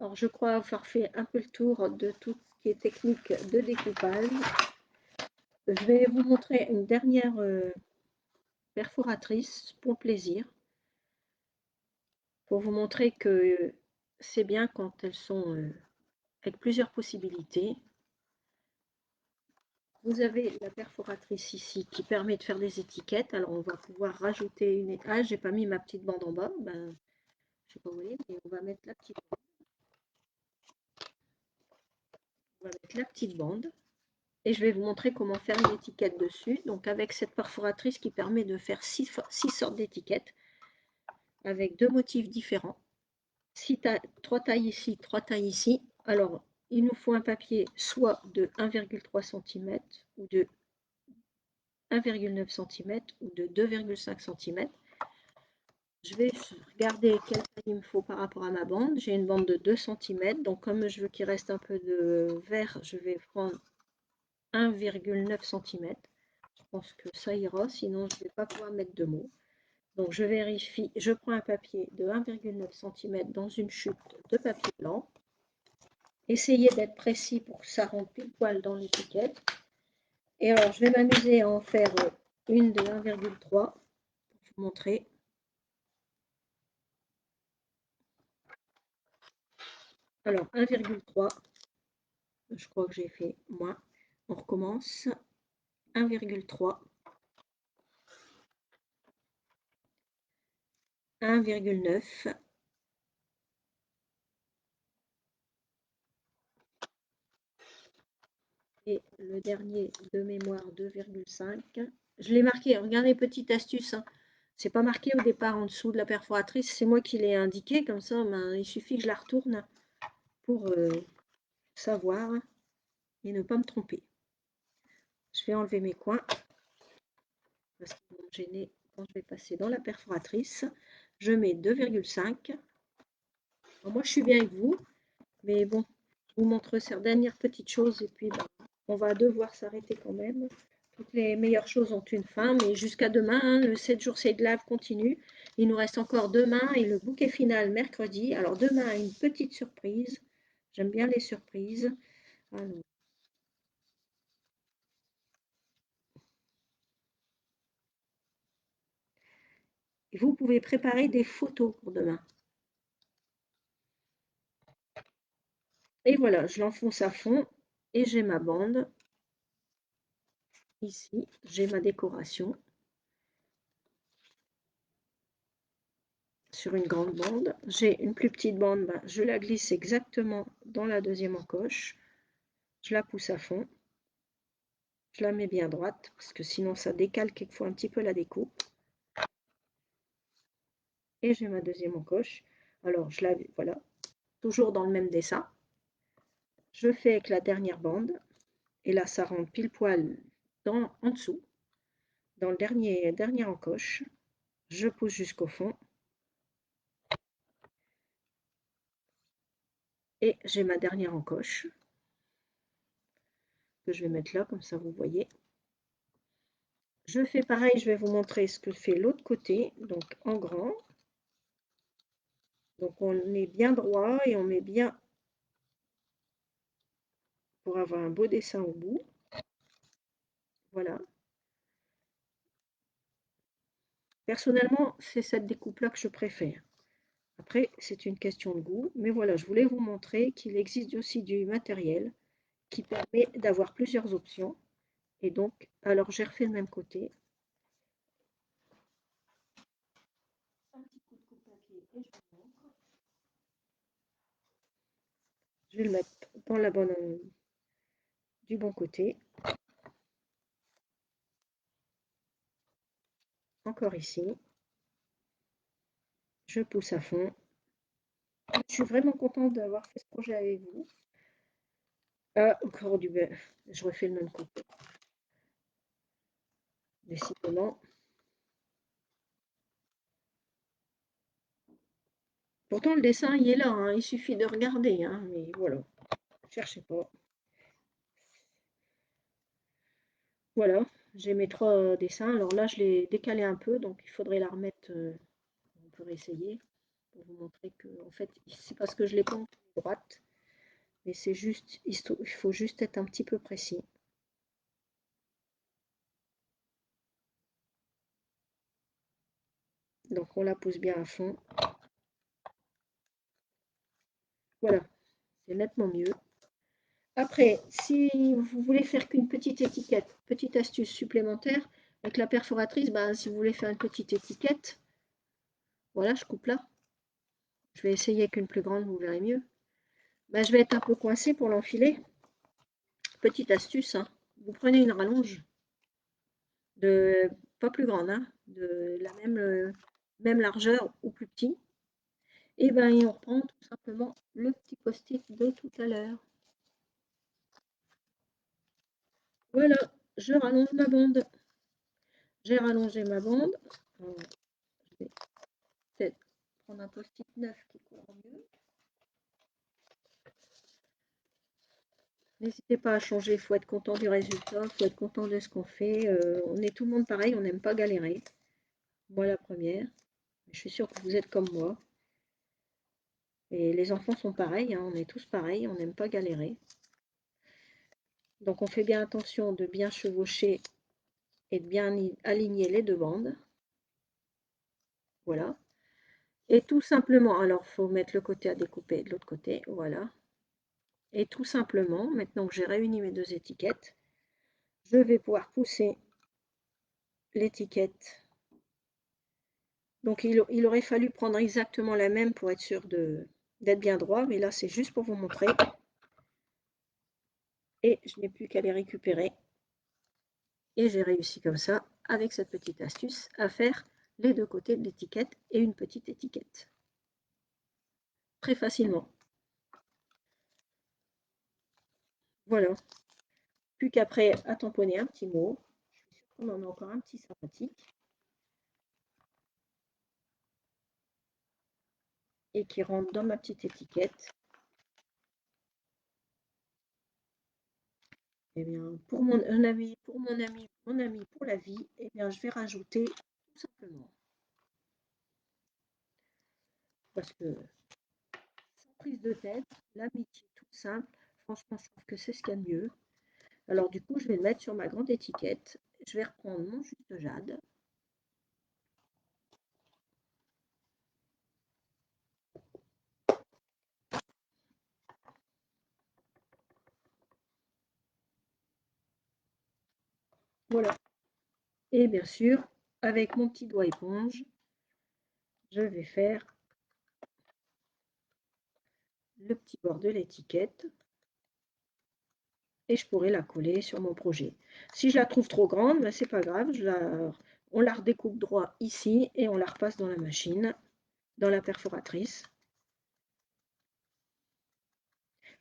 Alors, je crois avoir fait un peu le tour de tout ce qui est technique de découpage. Je vais vous montrer une dernière perforatrice pour plaisir, pour vous montrer que c'est bien quand elles sont avec plusieurs possibilités. Vous avez la perforatrice ici qui permet de faire des étiquettes. Alors on va pouvoir rajouter une étiquette. Ah, j'ai pas mis ma petite bande en bas. Ben, je sais pas où vous voyez, mais on va mettre la petite bande. On va mettre la petite bande. Et je vais vous montrer comment faire une étiquette dessus. Donc avec cette perforatrice qui permet de faire 6 sortes d'étiquettes avec 2 motifs différents. 3 tailles ici, 3 tailles ici. Alors il nous faut un papier soit de 1,3 cm ou de 1,9 cm ou de 2,5 cm. Je vais regarder quelle taille il me faut par rapport à ma bande. J'ai une bande de 2 cm, donc comme je veux qu'il reste un peu de vert, je vais prendre 1,9 cm. Je pense que ça ira, sinon je ne vais pas pouvoir mettre de mots. Donc je vérifie, je prends un papier de 1,9 cm dans une chute de papier blanc. Essayez d'être précis pour que ça rentre pile poil dans l'étiquette. Et alors je vais m'amuser à en faire une de 1,3 pour vous montrer. Alors 1,3, je crois que j'ai fait moins. On recommence. 1,3, 1,9, et le dernier de mémoire 2,5. Je l'ai marqué, regardez, petite astuce, hein. C'est pas marqué au départ en dessous de la perforatrice, c'est moi qui l'ai indiqué, comme ça ben, il suffit que je la retourne pour savoir et ne pas me tromper. Je vais enlever mes coins parce qu'ils vont me gêner quand je vais passer dans la perforatrice. Je mets 2,5. Moi je suis bien avec vous, mais bon, je vous montre ces dernières petites choses et puis ben, on va devoir s'arrêter quand même. Toutes les meilleures choses ont une fin, mais jusqu'à demain, hein, le 7 jours c'est de lave continue. Il nous reste encore demain et le bouquet final mercredi. Alors demain, une petite surprise. J'aime bien les surprises. Alors, vous pouvez préparer des photos pour demain. Et voilà, je l'enfonce à fond et j'ai ma bande. Ici, j'ai ma décoration sur une grande bande. J'ai une plus petite bande, ben, je la glisse exactement dans la deuxième encoche. Je la pousse à fond. Je la mets bien droite parce que sinon ça décale quelquefois un petit peu la découpe. Et j'ai ma deuxième encoche. Alors je la, voilà, toujours dans le même dessin. Je fais avec la dernière bande et là ça rentre pile poil en dessous, dans le dernière encoche. Je pousse jusqu'au fond et j'ai ma dernière encoche que je vais mettre là, comme ça vous voyez. Je fais pareil, je vais vous montrer ce que fait l'autre côté, donc en grand. Donc on est bien droit et on met bien pour avoir un beau dessin au bout. Voilà. Personnellement, c'est cette découpe-là que je préfère. Après, c'est une question de goût, mais voilà, je voulais vous montrer qu'il existe aussi du matériel qui permet d'avoir plusieurs options. Et donc, alors j'ai refait le même côté. Un petit coup de coupe-papier et je vous montre. Je vais le mettre dans la bonne, du bon côté. Encore ici. Je pousse à fond. Je suis vraiment contente d'avoir fait ce projet avec vous. Ah, encore du beurre. Je refais le même coup. Décidément. Pourtant, le dessin, il est là, hein. Il suffit de regarder, hein. Mais voilà, cherchez pas. Voilà, j'ai mes 3 dessins. Alors là, je l'ai décalé un peu, donc il faudrait la remettre. On peut réessayer pour vous montrer que, en fait, c'est parce que je l'ai pas en droite, mais c'est juste, il faut juste être un petit peu précis. Donc on la pousse bien à fond. Voilà, c'est nettement mieux. Après, si vous voulez faire qu'une petite étiquette, petite astuce supplémentaire, avec la perforatrice, ben, si vous voulez faire une petite étiquette, voilà, je coupe là. Je vais essayer avec une plus grande, vous verrez mieux. Ben, je vais être un peu coincée pour l'enfiler. Petite astuce, hein. Vous prenez une rallonge de pas plus grande, hein, de la même largeur ou plus petit. Et ben, et on reprend tout simplement le petit post-it de tout à l'heure. Voilà, je rallonge ma bande. J'ai rallongé ma bande. Alors, je vais peut-être prendre un post-it neuf qui court mieux. N'hésitez pas à changer, il faut être content du résultat, il faut être content de ce qu'on fait. On est tout le monde pareil, on n'aime pas galérer. Moi la première. Je suis sûre que vous êtes comme moi. Et les enfants sont pareils, hein, on est tous pareils, on n'aime pas galérer. Donc on fait bien attention de bien chevaucher et de bien aligner les deux bandes. Voilà. Et tout simplement, alors il faut mettre le côté à découper de l'autre côté, voilà. Et tout simplement, maintenant que j'ai réuni mes deux étiquettes, je vais pouvoir pousser l'étiquette. Donc il aurait fallu prendre exactement la même pour être sûr d'être bien droit, mais là c'est juste pour vous montrer. Et je n'ai plus qu'à les récupérer. Et j'ai réussi comme ça, avec cette petite astuce, à faire les deux côtés de l'étiquette et une petite étiquette. Très facilement. Voilà. Plus qu'après à tamponner un petit mot. Je suis sûre qu'on en a encore un petit sympathique. Et qui rentre dans ma petite étiquette. Eh bien, pour mon ami, pour la vie, eh bien, je vais rajouter tout simplement. Parce que sans prise de tête, l'amitié toute simple, franchement, je trouve que c'est ce qu'il y a de mieux. Alors du coup, je vais le mettre sur ma grande étiquette. Je vais reprendre mon jus de jade. Voilà. Et bien sûr, avec mon petit doigt éponge, je vais faire le petit bord de l'étiquette et je pourrai la coller sur mon projet. Si je la trouve trop grande, ben c'est pas grave, on la redécoupe droit ici et on la repasse dans la machine, dans la perforatrice.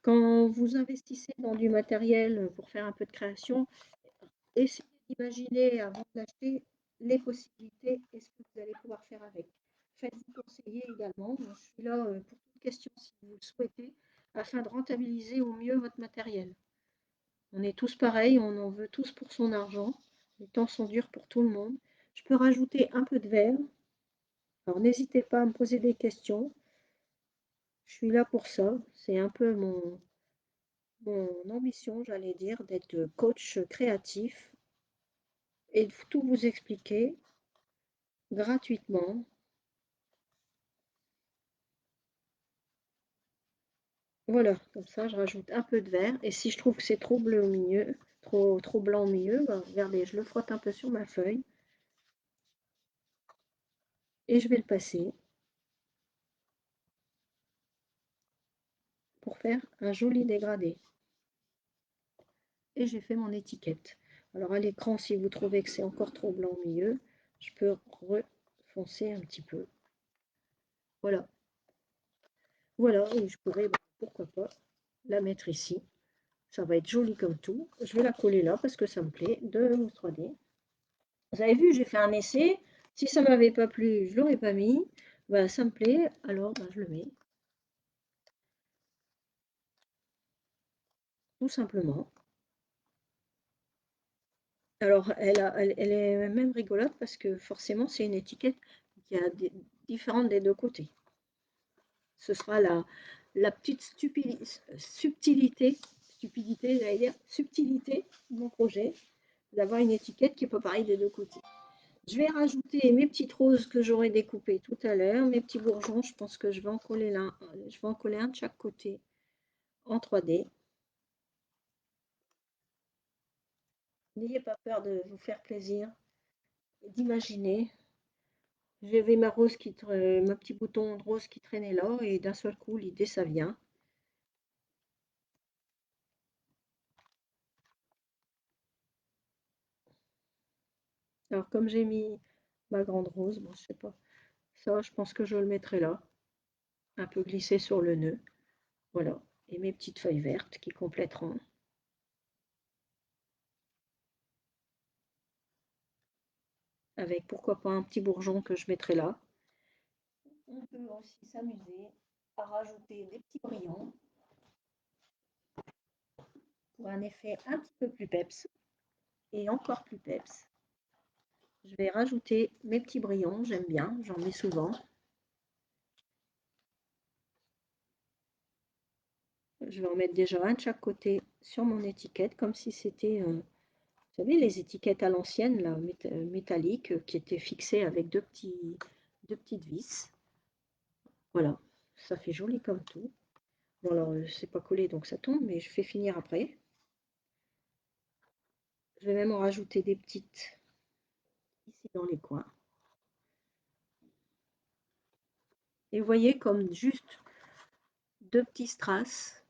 Quand vous investissez dans du matériel pour faire un peu de création, essayez d'imaginer avant de l'acheter les possibilités et ce que vous allez pouvoir faire avec. Faites-vous conseiller également. Je suis là pour toute question si vous le souhaitez, afin de rentabiliser au mieux votre matériel. On est tous pareils, on en veut tous pour son argent. Les temps sont durs pour tout le monde. Je peux rajouter un peu de verre. Alors n'hésitez pas à me poser des questions. Je suis là pour ça. C'est un peu mon ambition, j'allais dire, d'être coach créatif et de tout vous expliquer gratuitement. Voilà, comme ça je rajoute un peu de vert et si je trouve que c'est trop bleu au milieu, trop blanc au milieu, ben, regardez, je le frotte un peu sur ma feuille et je vais le passer pour faire un joli dégradé. Et j'ai fait mon étiquette. Alors à l'écran, si vous trouvez que c'est encore trop blanc au milieu, je peux refoncer un petit peu. Voilà, voilà, et je pourrais, ben, pourquoi pas, la mettre ici. Ça va être joli comme tout. Je vais la coller là parce que ça me plaît, de mousse 3D. Vous avez vu, j'ai fait un essai. Si ça ne m'avait pas plu, je ne l'aurais pas mis. Ben, ça me plaît, alors ben, je le mets. Tout simplement. Alors, elle est même rigolote parce que forcément, c'est une étiquette qui a différente des deux côtés. Ce sera la petite stupidité, j'allais dire, subtilité de mon projet, d'avoir une étiquette qui n'est pas pareille des deux côtés. Je vais rajouter mes petites roses que j'aurais découpées tout à l'heure, mes petits bourgeons, je pense que je vais en coller un de chaque côté en 3D. N'ayez pas peur de vous faire plaisir, d'imaginer. J'avais ma petit bouton de rose qui traînait là et d'un seul coup l'idée ça vient. Alors comme j'ai mis ma grande rose, bon je sais pas, ça je pense que je le mettrai là, un peu glissé sur le nœud. Voilà. Et mes petites feuilles vertes qui compléteront. Avec pourquoi pas un petit bourgeon que je mettrai là. On peut aussi s'amuser à rajouter des petits brillants pour un effet un petit peu plus peps et encore plus peps. Je vais rajouter mes petits brillants, j'aime bien, j'en mets souvent. Je vais en mettre déjà un de chaque côté sur mon étiquette, comme si c'était, vous savez, les étiquettes à l'ancienne, là, métalliques, qui étaient fixées avec deux petites vis. Voilà, ça fait joli comme tout. Bon, alors, c'est pas collé, donc ça tombe, mais je fais finir après. Je vais même en rajouter des petites ici dans les coins. Et vous voyez, comme juste deux petits strass.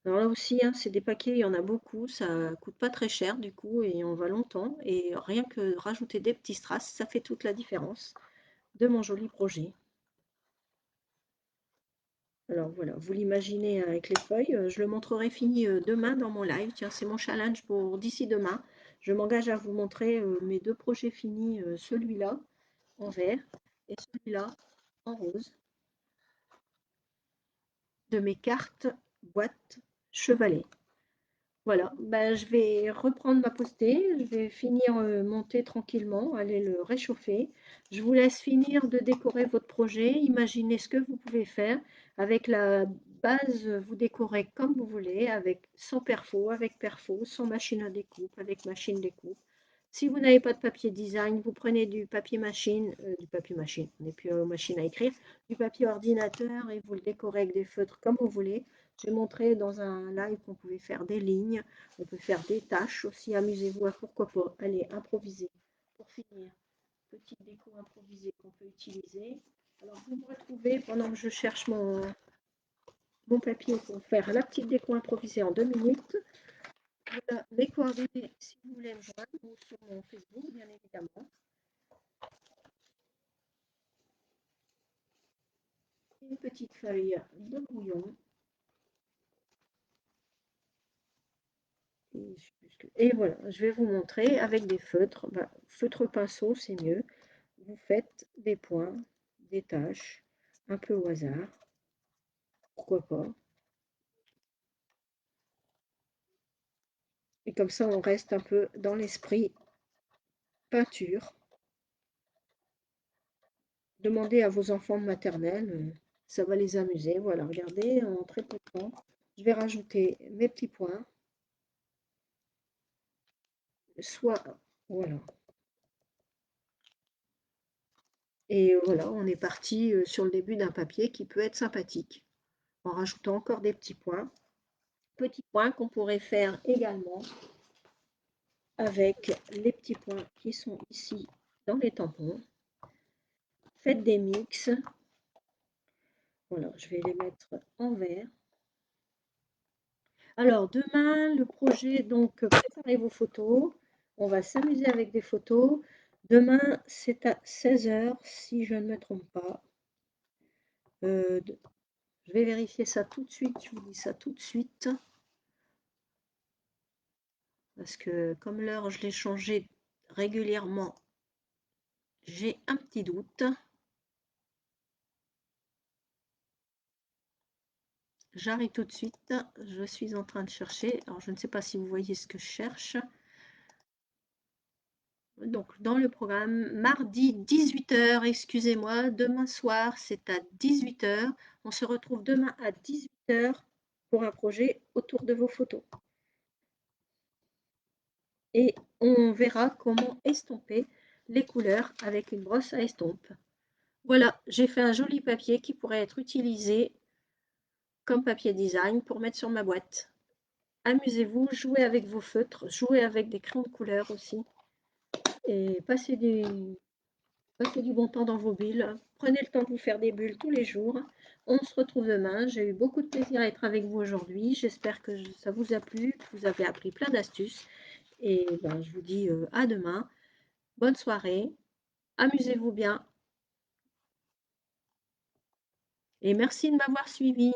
Alors là aussi, hein, c'est des paquets, il y en a beaucoup, ça coûte pas très cher du coup, et on va longtemps. Et rien que rajouter des petits strass, ça fait toute la différence de mon joli projet. Alors voilà, vous l'imaginez avec les feuilles. Je le montrerai fini demain dans mon live. Tiens, c'est mon challenge pour d'ici demain. Je m'engage à vous montrer mes deux projets finis, celui-là en vert et celui-là en rose, de mes cartes boîte chevalet. Voilà, ben, je vais reprendre ma postée, je vais finir mon thé tranquillement, aller le réchauffer. Je vous laisse finir de décorer votre projet, imaginez ce que vous pouvez faire. Avec la base, vous décorez comme vous voulez, avec sans perfo, avec perfo, sans machine à découpe, avec machine découpe. Si vous n'avez pas de papier design, vous prenez du papier machine, on n'est plus aux machines à écrire, du papier ordinateur et vous le décorez avec des feutres comme vous voulez. J'ai montré dans un live qu'on pouvait faire des lignes, on peut faire des tâches aussi, amusez-vous à pourquoi pas. Allez, improviser. Pour finir, petite déco improvisée qu'on peut utiliser. Alors vous me retrouvez pendant que je cherche mon papier pour faire la petite déco improvisée en 2 minutes. Voilà mes coordonnées si vous voulez me joindre ou sur mon Facebook, bien évidemment. Une petite feuille de brouillon. Et voilà, je vais vous montrer avec des feutres. Bah, feutre pinceau, c'est mieux. Vous faites des points, des taches, un peu au hasard. Pourquoi pas. Et comme ça, on reste un peu dans l'esprit peinture. Demandez à vos enfants de maternelle, ça va les amuser. Voilà, regardez, en très peu de temps, je vais rajouter mes petits points. Soit, voilà. Et voilà, on est parti sur le début d'un papier qui peut être sympathique, en rajoutant encore des petits points. Petits points qu'on pourrait faire également avec les petits points qui sont ici dans les tampons. Faites des mix. Voilà, je vais les mettre en vert. Alors, demain, le projet, donc, préparez vos photos. On va s'amuser avec des photos. Demain, c'est à 16 h, si je ne me trompe pas. Je vais vérifier ça tout de suite. Je vous dis ça tout de suite. Parce que comme l'heure, je l'ai changée régulièrement, j'ai un petit doute. J'arrive tout de suite. Je suis en train de chercher. Alors, je ne sais pas si vous voyez ce que je cherche. Donc, dans le programme, mardi 18 h, excusez-moi, demain soir, c'est à 18 h. On se retrouve demain à 18 h pour un projet autour de vos photos. Et on verra comment estomper les couleurs avec une brosse à estompe. Voilà, j'ai fait un joli papier qui pourrait être utilisé comme papier design pour mettre sur ma boîte. Amusez-vous, jouez avec vos feutres, jouez avec des crayons de couleur aussi. Et passez du bon temps dans vos bulles. Prenez le temps de vous faire des bulles tous les jours. On se retrouve demain. J'ai eu beaucoup de plaisir à être avec vous aujourd'hui. J'espère que ça vous a plu, que vous avez appris plein d'astuces. Et ben, je vous dis à demain. Bonne soirée. Amusez-vous bien. Et merci de m'avoir suivi.